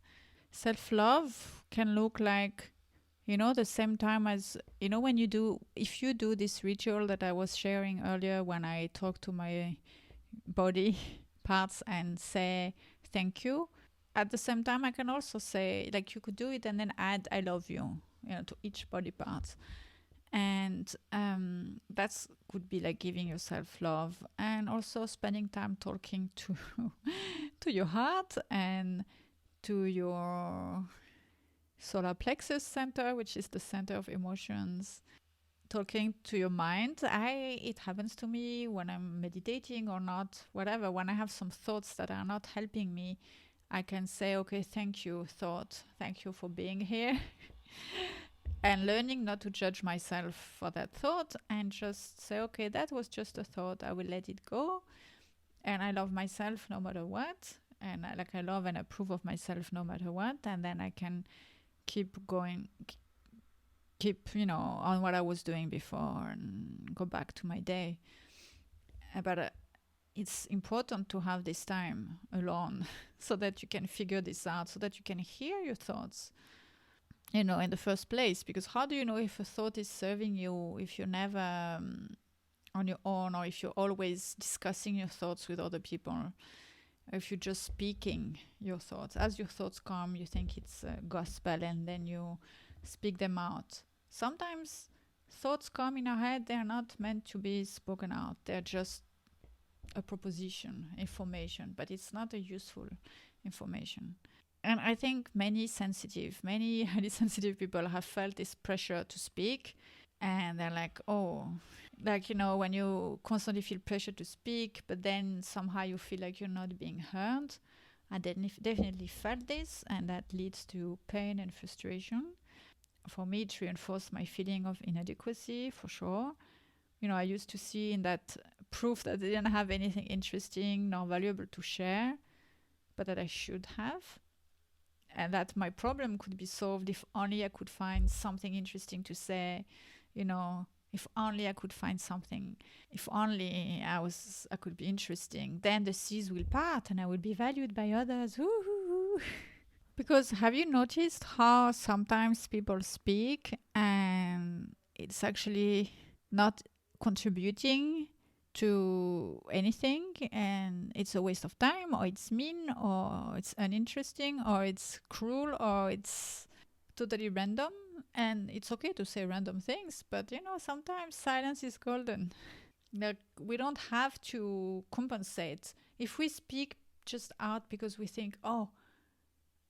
Self-love can look like, the same time as, if you do this ritual that I was sharing earlier when I talk to my body parts and say thank you, at the same time I can also say, like, you could do it and then add I love you, to each body part. And that could be like giving yourself love, and also spending time talking to to your heart and to your solar plexus center, which is the center of emotions. Talking to your mind. It happens to me when I'm meditating or not, whatever. When I have some thoughts that are not helping me, I can say, okay, thank you, thought. Thank you for being here. And learning not to judge myself for that thought and just say, okay, that was just a thought. I will let it go. And I love myself no matter what. And I love and approve of myself no matter what. And then I can keep going, on what I was doing before and go back to my day. But it's important to have this time alone so that you can figure this out, so that you can hear your thoughts, in the first place. Because how do you know if a thought is serving you if you're never on your own, or if you're always discussing your thoughts with other people? If you're just speaking your thoughts, as your thoughts come, you think it's gospel, and then you speak them out. Sometimes thoughts come in our head, they're not meant to be spoken out. They're just a proposition, information, but it's not a useful information. And I think many highly sensitive people have felt this pressure to speak, and they're like, oh, when you constantly feel pressure to speak, but then somehow you feel like you're not being heard. I definitely felt this, and that leads to pain and frustration. For me, it reinforced my feeling of inadequacy, for sure. I used to see in that proof that I didn't have anything interesting nor valuable to share, but that I should have. And that my problem could be solved if only I could find something interesting to say, if only I could find something, if only I could be interesting, then the seas will part and I will be valued by others. Woo-hoo-hoo. Because have you noticed how sometimes people speak and it's actually not contributing to anything, and it's a waste of time, or it's mean, or it's uninteresting, or it's cruel, or it's totally random? And it's okay to say random things, but sometimes silence is golden. Like, we don't have to compensate. If we speak just out because we think, oh,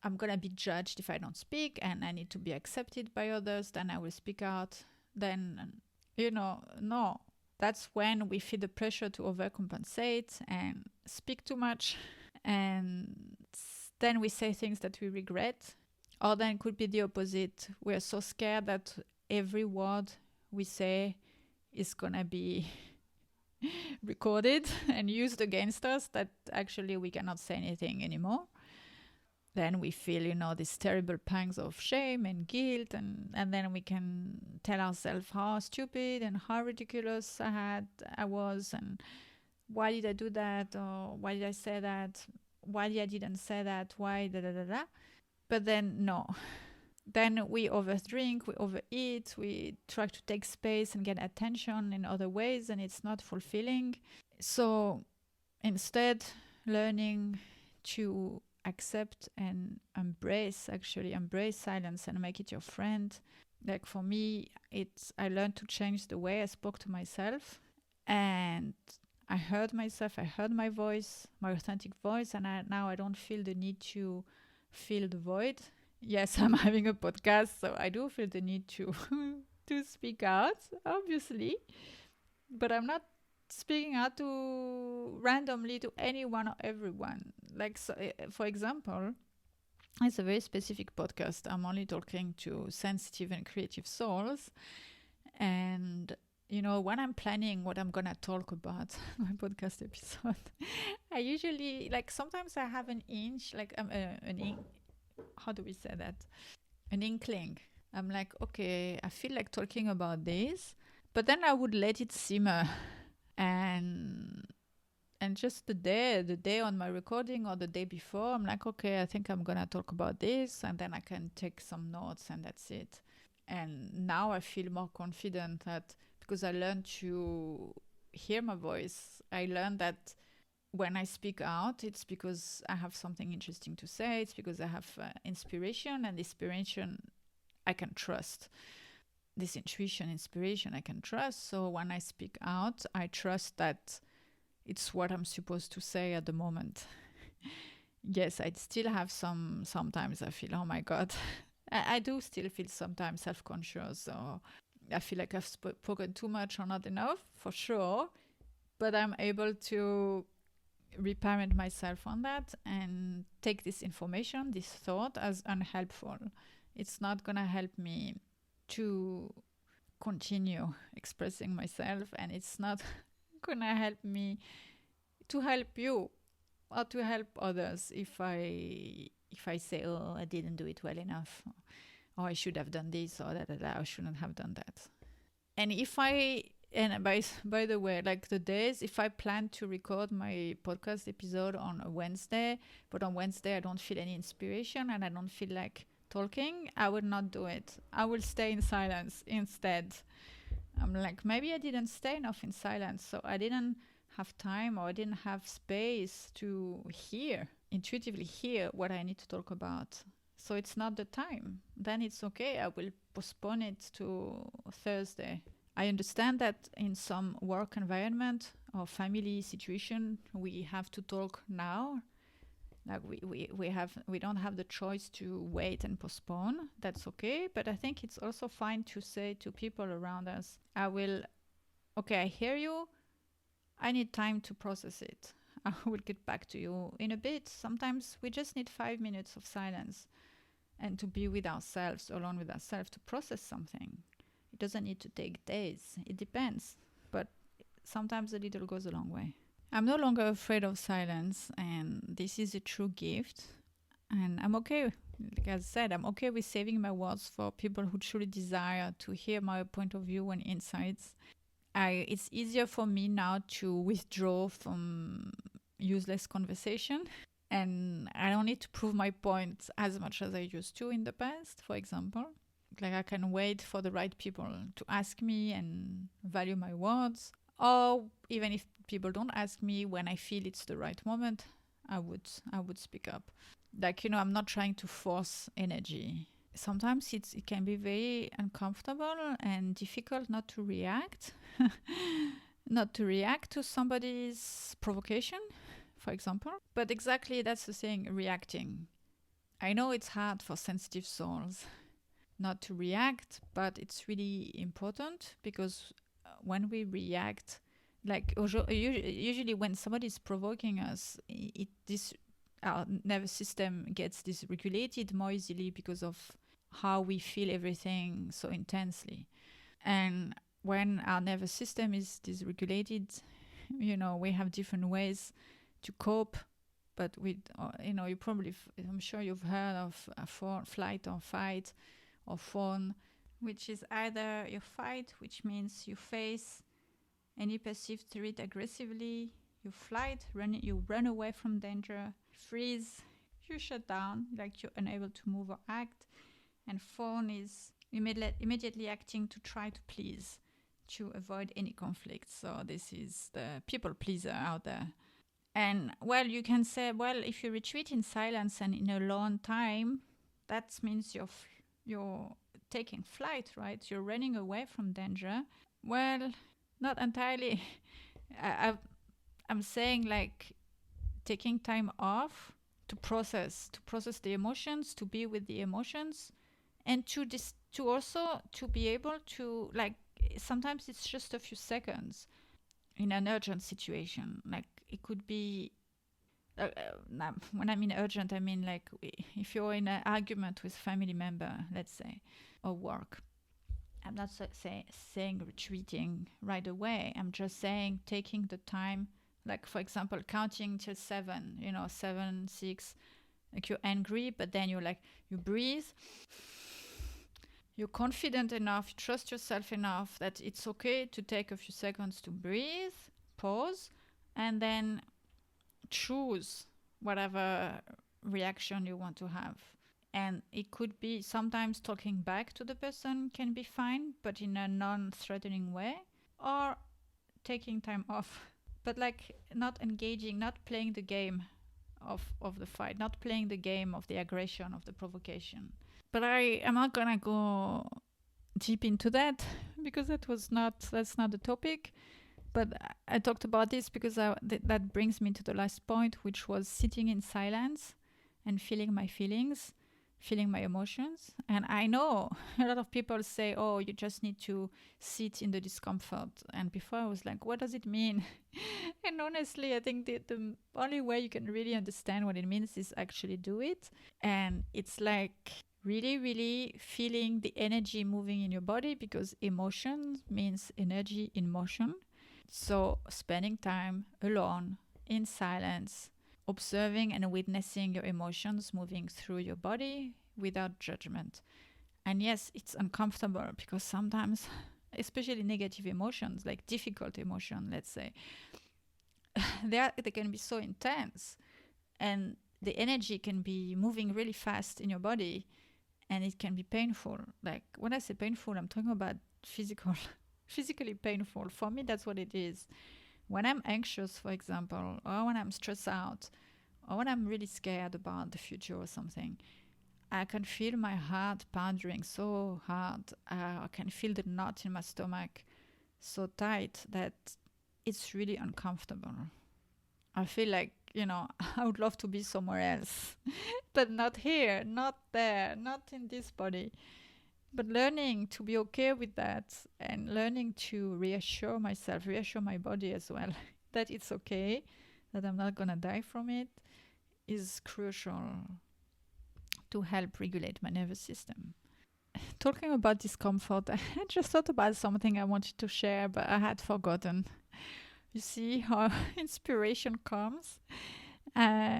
I'm gonna be judged if I don't speak and I need to be accepted by others, then I will speak out, then no. That's when we feel the pressure to overcompensate and speak too much. And then we say things that we regret. Or then it could be the opposite. We're so scared that every word we say is going to be recorded and used against us, that actually we cannot say anything anymore. Then we feel, these terrible pangs of shame and guilt, and then we can tell ourselves how stupid and how ridiculous I was, and why did I do that, or why did I say that, why I didn't say that, why da da da da. But then no. Then we overdrink, we overeat, we try to take space and get attention in other ways, and it's not fulfilling. So instead, learning to accept and embrace silence and make it your friend. Like for me, I learned to change the way I spoke to myself, and I heard myself, I heard my voice, my authentic voice, and now I don't feel the need to fill the void. Yes, I'm having a podcast, so I do feel the need to to speak out, obviously, but I'm not speaking out to randomly to anyone or everyone. Like, so, for example, it's a very specific podcast. I'm only talking to sensitive and creative souls. And, when I'm planning what I'm going to talk about, my podcast episode, I usually, like, sometimes I have an inch, like, how do we say that? An inkling. I'm like, okay, I feel like talking about this, but then I would let it simmer. And just the day on my recording or the day before, I'm like, okay, I think I'm gonna talk about this, and then I can take some notes, and that's it. And now I feel more confident that, because I learned to hear my voice, I learned that when I speak out, it's because I have something interesting to say. It's because I have inspiration, and inspiration I can trust. This intuition, inspiration, I can trust. So when I speak out, I trust that it's what I'm supposed to say at the moment. Yes, I still have sometimes I feel, oh my God, I do still feel sometimes self-conscious, or I feel like I've spoken too much or not enough, for sure. But I'm able to reparent myself on that and take this information, this thought, as unhelpful. It's not going to help me to continue expressing myself, and it's not going to help me to help you or to help others if I say, oh, I didn't do it well enough, or I should have done this, or I shouldn't have done that. And by the way, like the days, if I plan to record my podcast episode on a Wednesday, but on Wednesday I don't feel any inspiration and I don't feel like talking, I will not do it. I will stay in silence instead. I'm like, maybe I didn't stay enough in silence, so I didn't have time, or I didn't have space to intuitively hear what I need to talk about. So it's not the time. Then it's okay. I will postpone it to Thursday. I understand that in some work environment or family situation, we have to talk now. Like we don't have the choice to wait and postpone. That's okay. But I think it's also fine to say to people around us, I hear you. I need time to process it. I will get back to you in a bit. Sometimes we just need 5 minutes of silence and to be with ourselves, alone with ourselves, to process something. It doesn't need to take days. It depends. But sometimes a little goes a long way. I'm no longer afraid of silence, and this is a true gift. And I'm okay, like I said, I'm okay with saving my words for people who truly desire to hear my point of view and insights. It's easier for me now to withdraw from useless conversation, and I don't need to prove my point as much as I used to in the past, for example. Like I can wait for the right people to ask me and value my words. Or even if people don't ask me, when I feel it's the right moment, I would speak up. Like, I'm not trying to force energy. Sometimes it can be very uncomfortable and difficult not to react, not to react to somebody's provocation, for example. But exactly that's the thing, reacting. I know it's hard for sensitive souls not to react, but it's really important, because when we react, like usually when somebody is provoking us, our nervous system gets dysregulated more easily because of how we feel everything so intensely. And when our nervous system is dysregulated, we have different ways to cope. But I'm sure you've heard of flight or fight, or fawn, which is either you fight, which means you face any perceived threat aggressively, you flight, you run away from danger, freeze, you shut down, like you're unable to move or act, and fawn is immediately acting to try to please, to avoid any conflict. So this is the people pleaser out there. And well, you can say, well, if you retreat in silence and in a long time, that means you're taking flight, right? You're running away from danger. Well, not entirely. I, I've, I'm saying like taking time off to process the emotions, to be with the emotions, and to also to be able to like sometimes it's just a few seconds in an urgent situation. Like it could be when I mean urgent, I mean like if you're in an argument with family member, let's say, or work. I'm not saying retreating right away. I'm just saying taking the time, like for example, counting till 7, 7, 6, like you're angry, but then you breathe. You're confident enough, you trust yourself enough that it's okay to take a few seconds to breathe, pause, and then choose whatever reaction you want to have. And it could be sometimes talking back to the person can be fine, but in a non-threatening way, or taking time off, but like not engaging, not playing the game of the fight, not playing the game of the aggression, of the provocation. But I am not gonna go deep into that because that's not the topic. But I talked about this because that brings me to the last point, which was sitting in silence and feeling my feelings, feeling my emotions. And I know a lot of people say, oh, you just need to sit in the discomfort. And before I was like, what does it mean? And honestly, I think the only way you can really understand what it means is actually do it. And it's like really, really feeling the energy moving in your body, because emotion means energy in motion. So spending time alone in silence, observing and witnessing your emotions moving through your body without judgment. And yes, it's uncomfortable because sometimes, especially negative emotions, like difficult emotion, let's say, they can be so intense, and the energy can be moving really fast in your body, and it can be painful. Like when I say painful, I'm talking about physically painful. For me, that's what it is. When I'm anxious, for example, or when I'm stressed out, or when I'm really scared about the future or something, I can feel my heart pounding so hard. I can feel the knot in my stomach so tight that it's really uncomfortable. I feel like, I would love to be somewhere else, but not here, not there, not in this body. But learning to be okay with that, and learning to reassure myself, reassure my body as well, that it's okay, that I'm not going to die from it, is crucial to help regulate my nervous system. Talking about discomfort, I just thought about something I wanted to share, but I had forgotten. You see how inspiration comes? Uh,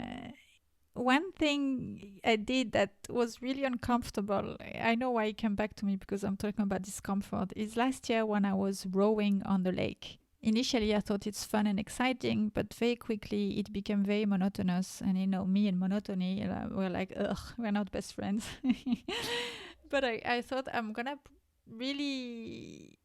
One thing I did that was really uncomfortable, I know why it came back to me because I'm talking about discomfort, is last year when I was rowing on the lake. Initially, I thought it's fun and exciting, but very quickly it became very monotonous. And me and monotony, we're like, ugh, we're not best friends. But I thought I'm gonna really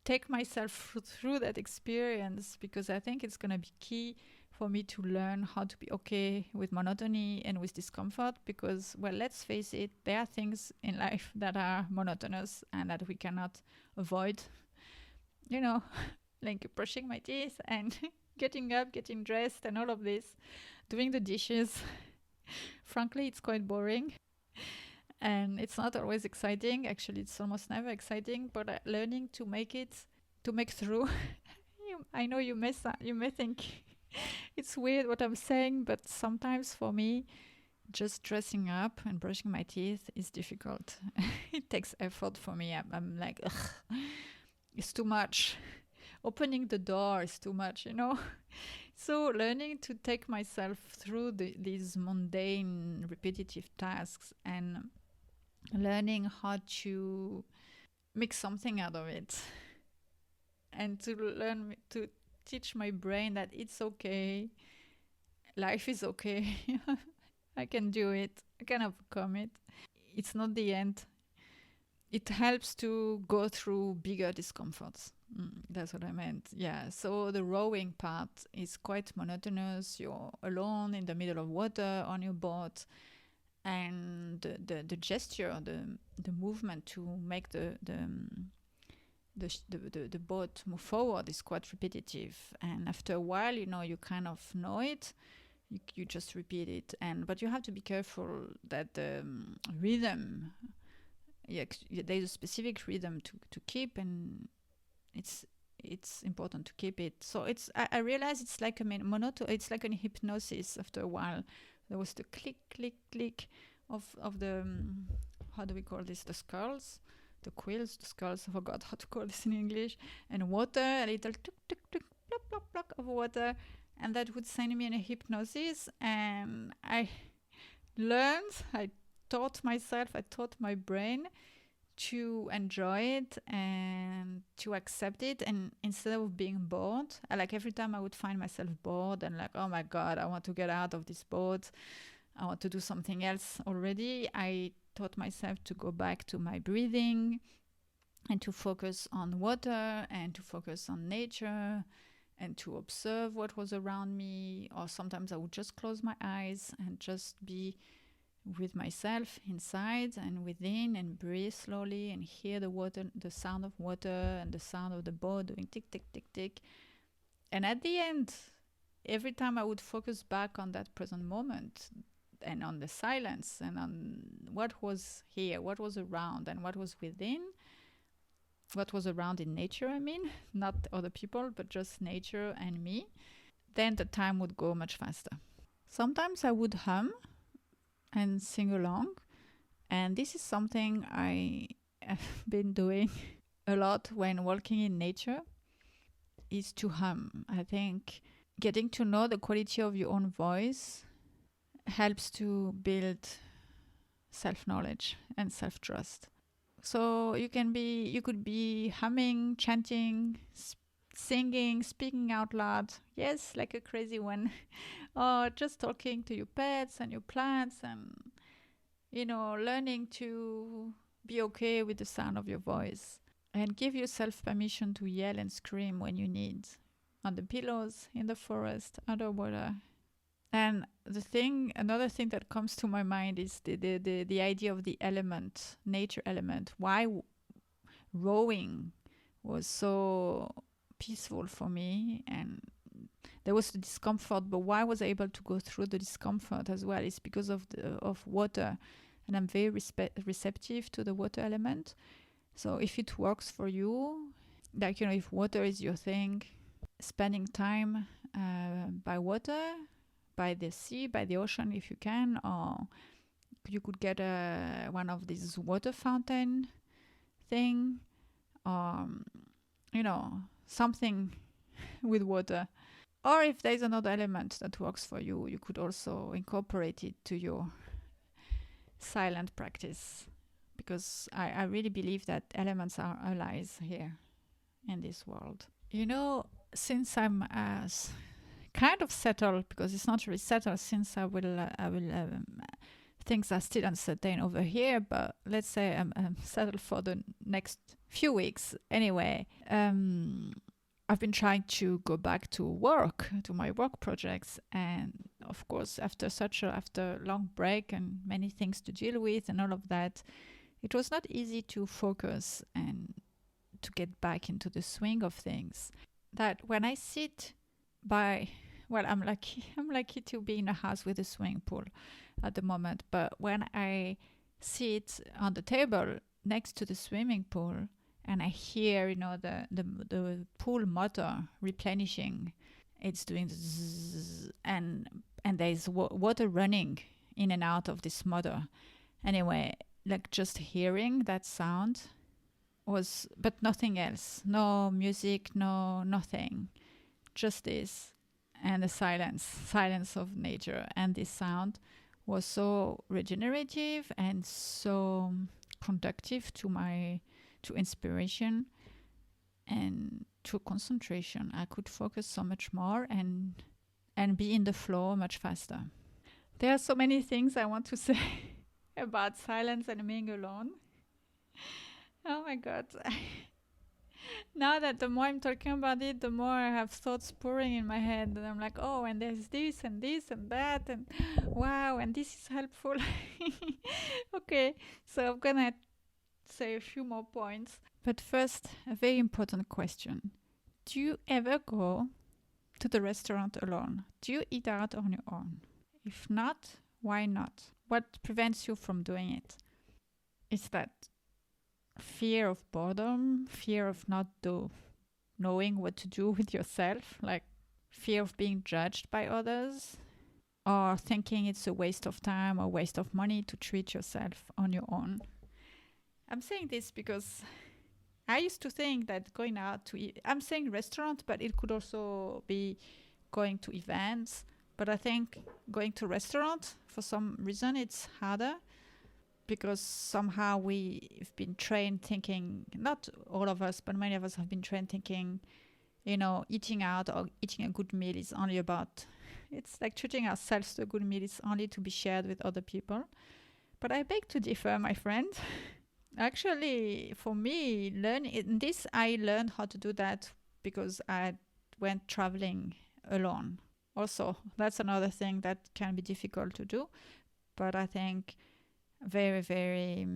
take myself through that experience, because I think it's gonna be key for me to learn how to be okay with monotony and with discomfort. Because, well, let's face it, there are things in life that are monotonous and that we cannot avoid. Like brushing my teeth and getting up, getting dressed, and all of this, doing the dishes. Frankly, it's quite boring. And it's not always exciting. Actually, it's almost never exciting. But learning to make through. I know you may think it's weird what I'm saying, but sometimes for me, just dressing up and brushing my teeth is difficult. It takes effort for me. I'm like, ugh, it's too much. Opening the door is too much, So learning to take myself through these mundane, repetitive tasks, and learning how to make something out of it, and to learn to teach my brain that it's okay, life is okay. I can do it, I can overcome it, it's not the end. It helps to go through bigger discomforts. That's what I meant. Yeah. So the rowing part is quite monotonous. You're alone in the middle of water on your boat, and the gesture, the movement to make the boat move forward is quite repetitive. And after a while, you kind of know it. You just repeat it, but you have to be careful that the rhythm. Yeah, there's a specific rhythm to keep, and it's important to keep it. So I realize it's like it's like a hypnosis. After a while, there was the click click click of the how do we call this, the skulls, the quills, the skulls, I forgot how to call this in English, and water, a little tuk tuk tuk plop plop plop of water, and that would send me in a hypnosis. And I taught my brain to enjoy it and to accept it. And instead of being bored, like every time I would find myself bored and like, oh my God, I want to get out of this boat, I want to do something else already, I taught myself to go back to my breathing and to focus on water and to focus on nature and to observe what was around me. Or sometimes I would just close my eyes and just be with myself inside and within, and breathe slowly and hear the water, the sound of water and the sound of the boat doing tick tick tick tick. And at the end, every time I would focus back on that present moment and on the silence and on what was here, what was around, and what was within, what was around in nature, I mean, not other people, but just nature and me, then the time would go much faster. Sometimes I would hum and sing along, and this is something I have been doing a lot when walking in nature, is to hum. I think getting to know the quality of your own voice helps to build self-knowledge and self-trust. So you could be humming, chanting, singing, speaking out loud, yes, like a crazy one, or just talking to your pets and your plants, and learning to be okay with the sound of your voice, and give yourself permission to yell and scream when you need, on the pillows, in the forest, underwater. And another thing that comes to my mind is the idea of the element, nature element. Why rowing was so peaceful for me, and there was the discomfort, but why I was able to go through the discomfort as well is because of water, and I'm very receptive to the water element. So if it works for you, like if water is your thing, spending time by water, by the sea, by the ocean if you can, or you could get one of these water fountain thing, or something with water. Or if there's another element that works for you, you could also incorporate it to your silent practice, because I really believe that elements are allies here in this world. Since I'm kind of settled, because it's not really settled, since I will things are still uncertain over here, but let's say I'm settled for the next few weeks anyway. I've been trying to go back to my work projects, and of course after a long break and many things to deal with and all of that, it was not easy to focus and to get back into the swing of things. That when I sit I'm lucky to be in a house with a swimming pool at the moment, but when I sit on the table next to the swimming pool and I hear the pool motor replenishing, it's doing zzz, and there's water running in and out of this motor. Anyway, like just hearing that sound was, but nothing else, no music, no nothing, just this, and the silence of nature, and this sound was so regenerative and so conductive to inspiration and to concentration. I could focus so much more and be in the flow much faster. There are so many things I want to say about silence and being alone. Oh my God. Now that the more I'm talking about it, the more I have thoughts pouring in my head, and I'm like, oh, and there's this and this and that, and wow, and this is helpful. Okay, so I'm gonna say a few more points. But first, a very important question. Do you ever go to the restaurant alone? Do you eat out on your own? If not, why not? What prevents you from doing it? Is that fear of boredom, fear of not knowing what to do with yourself, like fear of being judged by others, or thinking it's a waste of time or waste of money to treat yourself on your own? I'm saying this because I used to think that going out to eat, I'm saying restaurant, but it could also be going to events. But I think going to restaurant, for some reason, it's harder because somehow we've been trained thinking, not all of us, but many of us have been trained thinking, eating out or eating a good meal is only about, it's like treating ourselves to a good meal is only to be shared with other people. But I beg to differ, my friend. Actually, for me, I learned how to do that because I went traveling alone. Also, that's another thing that can be difficult to do, but I think very, very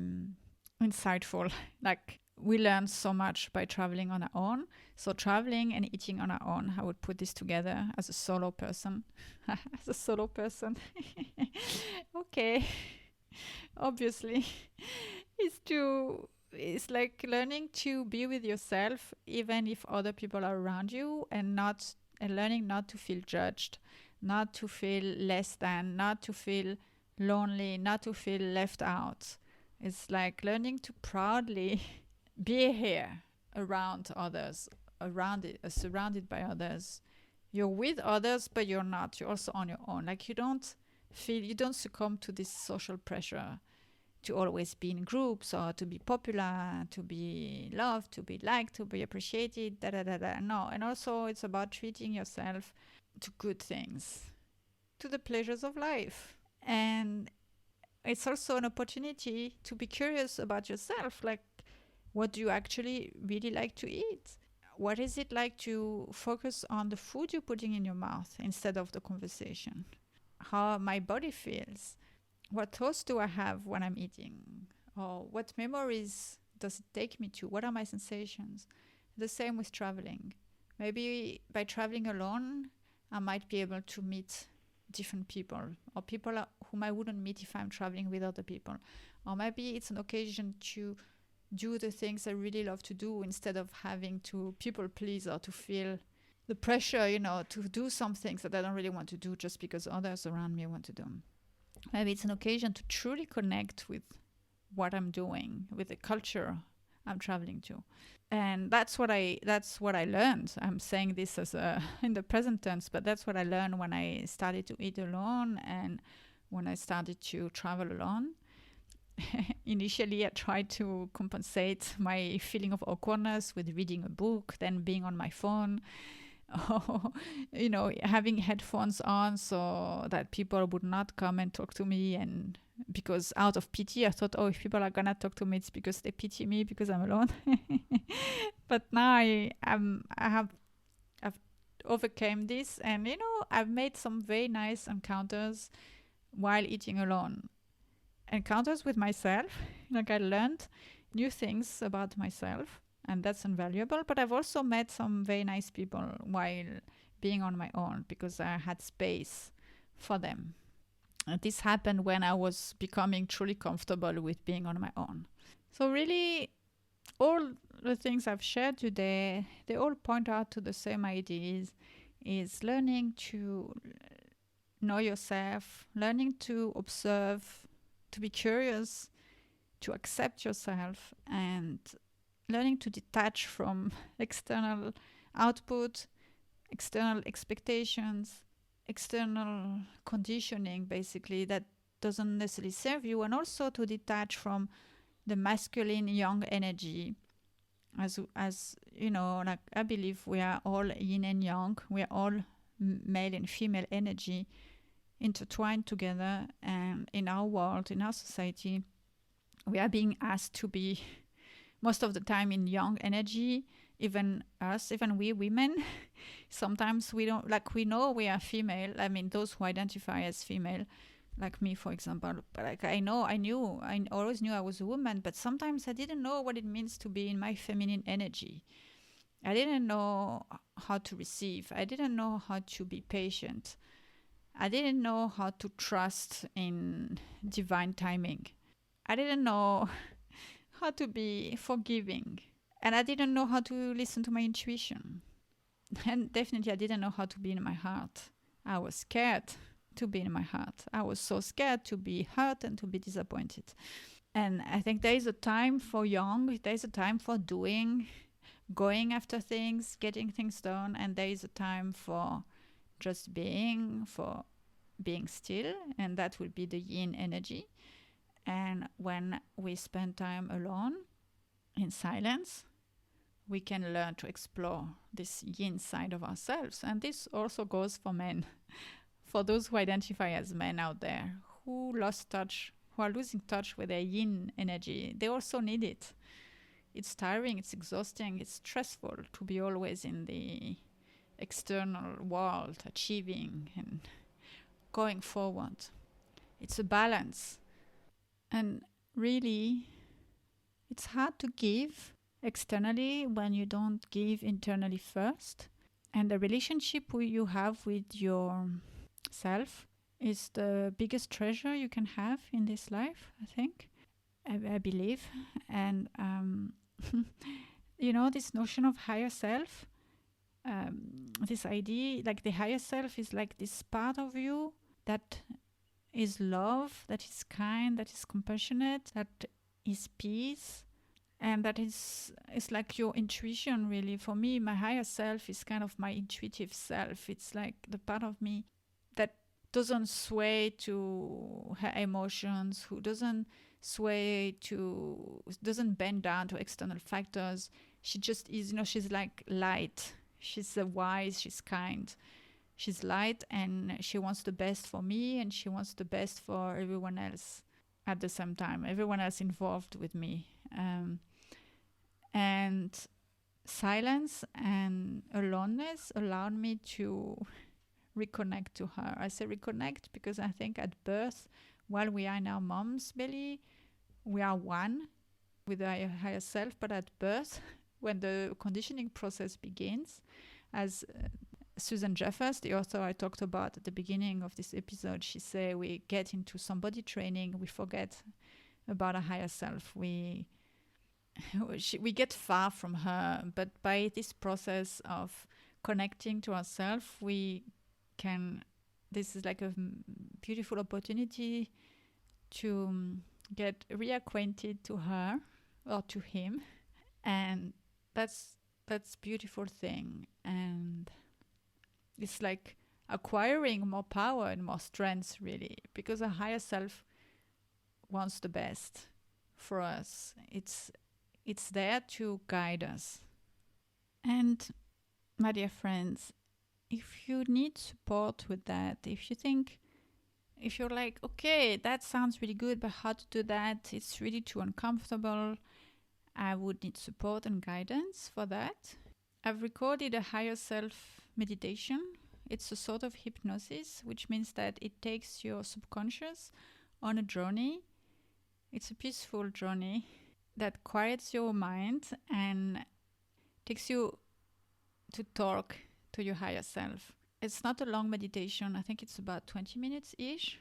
insightful. Like, we learn so much by traveling on our own. So traveling and eating on our own, I would put this together as a solo person. As a solo person. Okay. Obviously. It's like learning to be with yourself even if other people are around you, and learning not to feel judged, not to feel less than, not to feel lonely, not to feel left out. It's like learning to proudly be here around others, surrounded by others. You're with others, but you're not. You're also on your own. Like you don't succumb to this social pressure to always be in groups or to be popular, to be loved, to be liked, to be appreciated, da da da da. No, and also it's about treating yourself to good things, to the pleasures of life. And it's also an opportunity to be curious about yourself. Like, what do you actually really like to eat? What is it like to focus on the food you're putting in your mouth instead of the conversation? How my body feels? What thoughts do I have when I'm eating? Or what memories does it take me to? What are my sensations? The same with traveling. Maybe by traveling alone, I might be able to meet different people, or people whom I wouldn't meet if I'm traveling with other people. Or maybe it's an occasion to do the things I really love to do instead of having to people please or to feel the pressure, to do some things that I don't really want to do just because others around me want to do. Maybe it's an occasion to truly connect with what I'm doing, with the culture I'm traveling to. And that's what I learned. I'm saying this as in the present tense, but that's what I learned when I started to eat alone and when I started to travel alone. Initially, I tried to compensate my feeling of awkwardness with reading a book, then being on my phone, or, having headphones on so that people would not come and talk to me. And because out of pity, I thought, if people are gonna talk to me, it's because they pity me because I'm alone. But now I've overcame this, and I've made some very nice encounters while eating alone. Encounters with myself, like I learned new things about myself, and that's invaluable. But I've also met some very nice people while being on my own because I had space for them. And this happened when I was becoming truly comfortable with being on my own. So really, all the things I've shared today, they all point out to the same ideas, is learning to know yourself, learning to observe, to be curious, to accept yourself, and learning to detach from external output, external expectations, external conditioning, basically, that doesn't necessarily serve you, and also to detach from the masculine young energy. As like I believe we are all yin and yang, we are all male and female energy intertwined together, and in our world, in our society, we are being asked to be most of the time in yang energy even us, even we women, sometimes we don't, like, we know we are female. I mean, those who identify as female, like me, for example. But like, I always knew I was a woman, but sometimes I didn't know what it means to be in my feminine energy. I didn't know how to receive. I didn't know how to be patient. I didn't know how to trust in divine timing. I didn't know how to be forgiving. And I didn't know how to listen to my intuition. And definitely, I didn't know how to be in my heart. I was scared to be in my heart. I was so scared to be hurt and to be disappointed. And I think there is a time for young, there is a time for doing, going after things, getting things done, and there is a time for just being, for being still, and that will be the yin energy. And when we spend time alone in silence, we can learn to explore this yin side of ourselves. And this also goes for men. For those who identify as men out there, who lost touch, who are losing touch with their yin energy, they also need it. It's tiring, it's exhausting, it's stressful to be always in the external world, achieving and going forward. It's a balance. And really, it's hard to give externally when you don't give internally first. And the relationship you have with yourself is the biggest treasure you can have in this life, I think. I believe. And, this notion of higher self, this idea, like the higher self is like this part of you that is love, that is kind, that is compassionate, that is peace, and that is like your intuition, really. For me, my higher self is kind of my intuitive self. It's like the part of me that doesn't sway to her emotions, who doesn't doesn't bend down to external factors. She just is, she's like light. She's wise, she's kind. She's light, and she wants the best for me, and she wants the best for everyone else at the same time, everyone else involved with me. And silence and aloneness allowed me to reconnect to her. I say reconnect because I think at birth, while we are in our mom's belly, we are one with our higher self, but at birth, when the conditioning process begins, as Susan Jeffers, the author I talked about at the beginning of this episode, she said we get into some body training, we forget about our higher self. We get far from her, but by this process of connecting to ourselves, this is like a beautiful opportunity to get reacquainted to her or to him, and that's beautiful thing. And it's like acquiring more power and more strength, really, because a higher self wants the best for us. It's there to guide us. And my dear friends, if you need support with that, if you're like, okay, that sounds really good, but how to do that? It's really too uncomfortable. I would need support and guidance for that. I've recorded a higher self meditation. It's a sort of hypnosis, which means that it takes your subconscious on a journey. It's a peaceful journey that quiets your mind and takes you to talk to your higher self. It's not a long meditation. I think it's about 20 minutes-ish.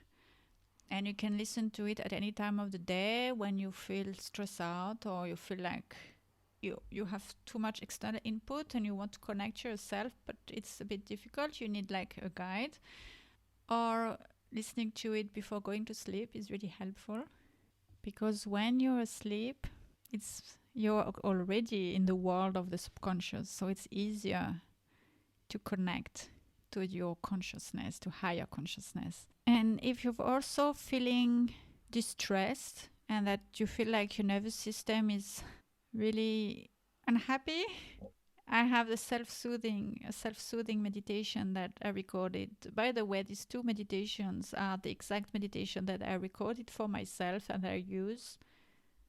And you can listen to it at any time of the day when you feel stressed out or you feel like you have too much external input and you want to connect yourself, but it's a bit difficult. You need like a guide. Or listening to it before going to sleep is really helpful. Because when you're asleep, you're already in the world of the subconscious, so it's easier to connect to your consciousness, to higher consciousness. And if you're also feeling distressed and that you feel like your nervous system is really unhappy, I have a self-soothing meditation that I recorded. By the way, these two meditations are the exact meditation that I recorded for myself and I use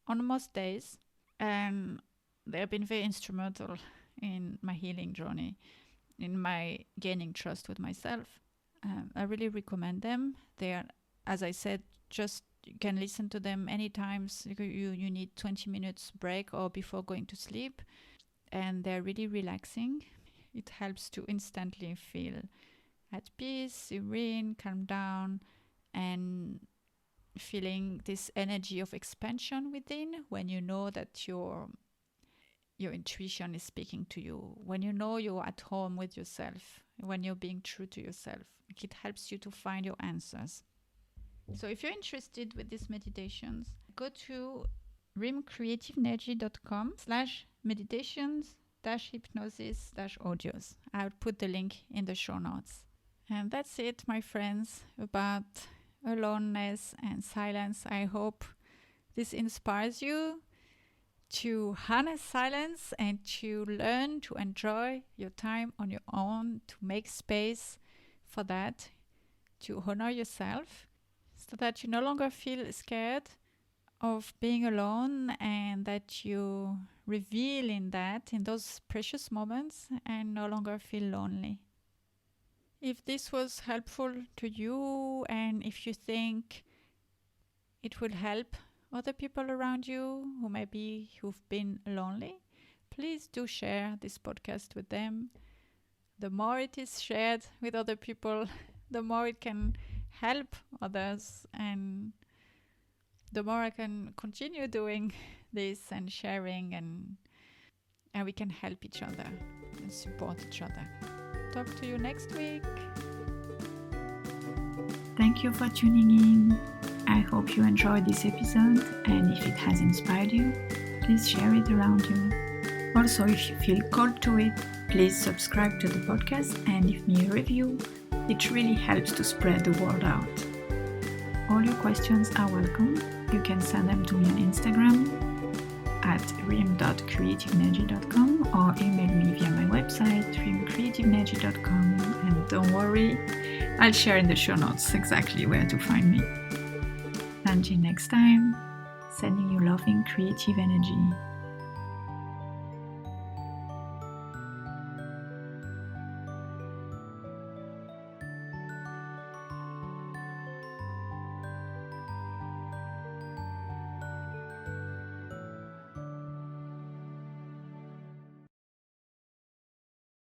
on most days. And they have been very instrumental in my healing journey, in my gaining trust with myself. I really recommend them. They are, as I said, just you can listen to them anytime you need 20 minutes break or before going to sleep. And they're really relaxing. It helps to instantly feel at peace, serene, calm down, and feeling this energy of expansion within when you know that your intuition is speaking to you, when you know you're at home with yourself, when you're being true to yourself. It helps you to find your answers. So if you're interested with these meditations, go to rimcreativenergy.com/meditations-hypnosis-audios. I'll put the link in the show notes. And that's it, my friends, about aloneness and silence. I hope this inspires you to harness silence and to learn to enjoy your time on your own, to make space for that, to honor yourself, so that you no longer feel scared of being alone, and that you reveal in those precious moments, and no longer feel lonely. If this was helpful to you, and if you think it will help other people around you who've been lonely, please do share this podcast with them. The more it is shared with other people, the more it can help others, and the more I can continue doing this and sharing, and we can help each other and support each other. Talk to you next week. Thank you for tuning in. I hope you enjoyed this episode, and if it has inspired you, please share it around you. Also, if you feel called to it, please subscribe to the podcast and leave me a review. It really helps to spread the word out. All your questions are welcome. You can send them to me on Instagram at rim.creativenergy.com or email me via my website rimcreativenergy.com, and don't worry, I'll share in the show notes exactly where to find me. Until next time, sending you loving creative energy.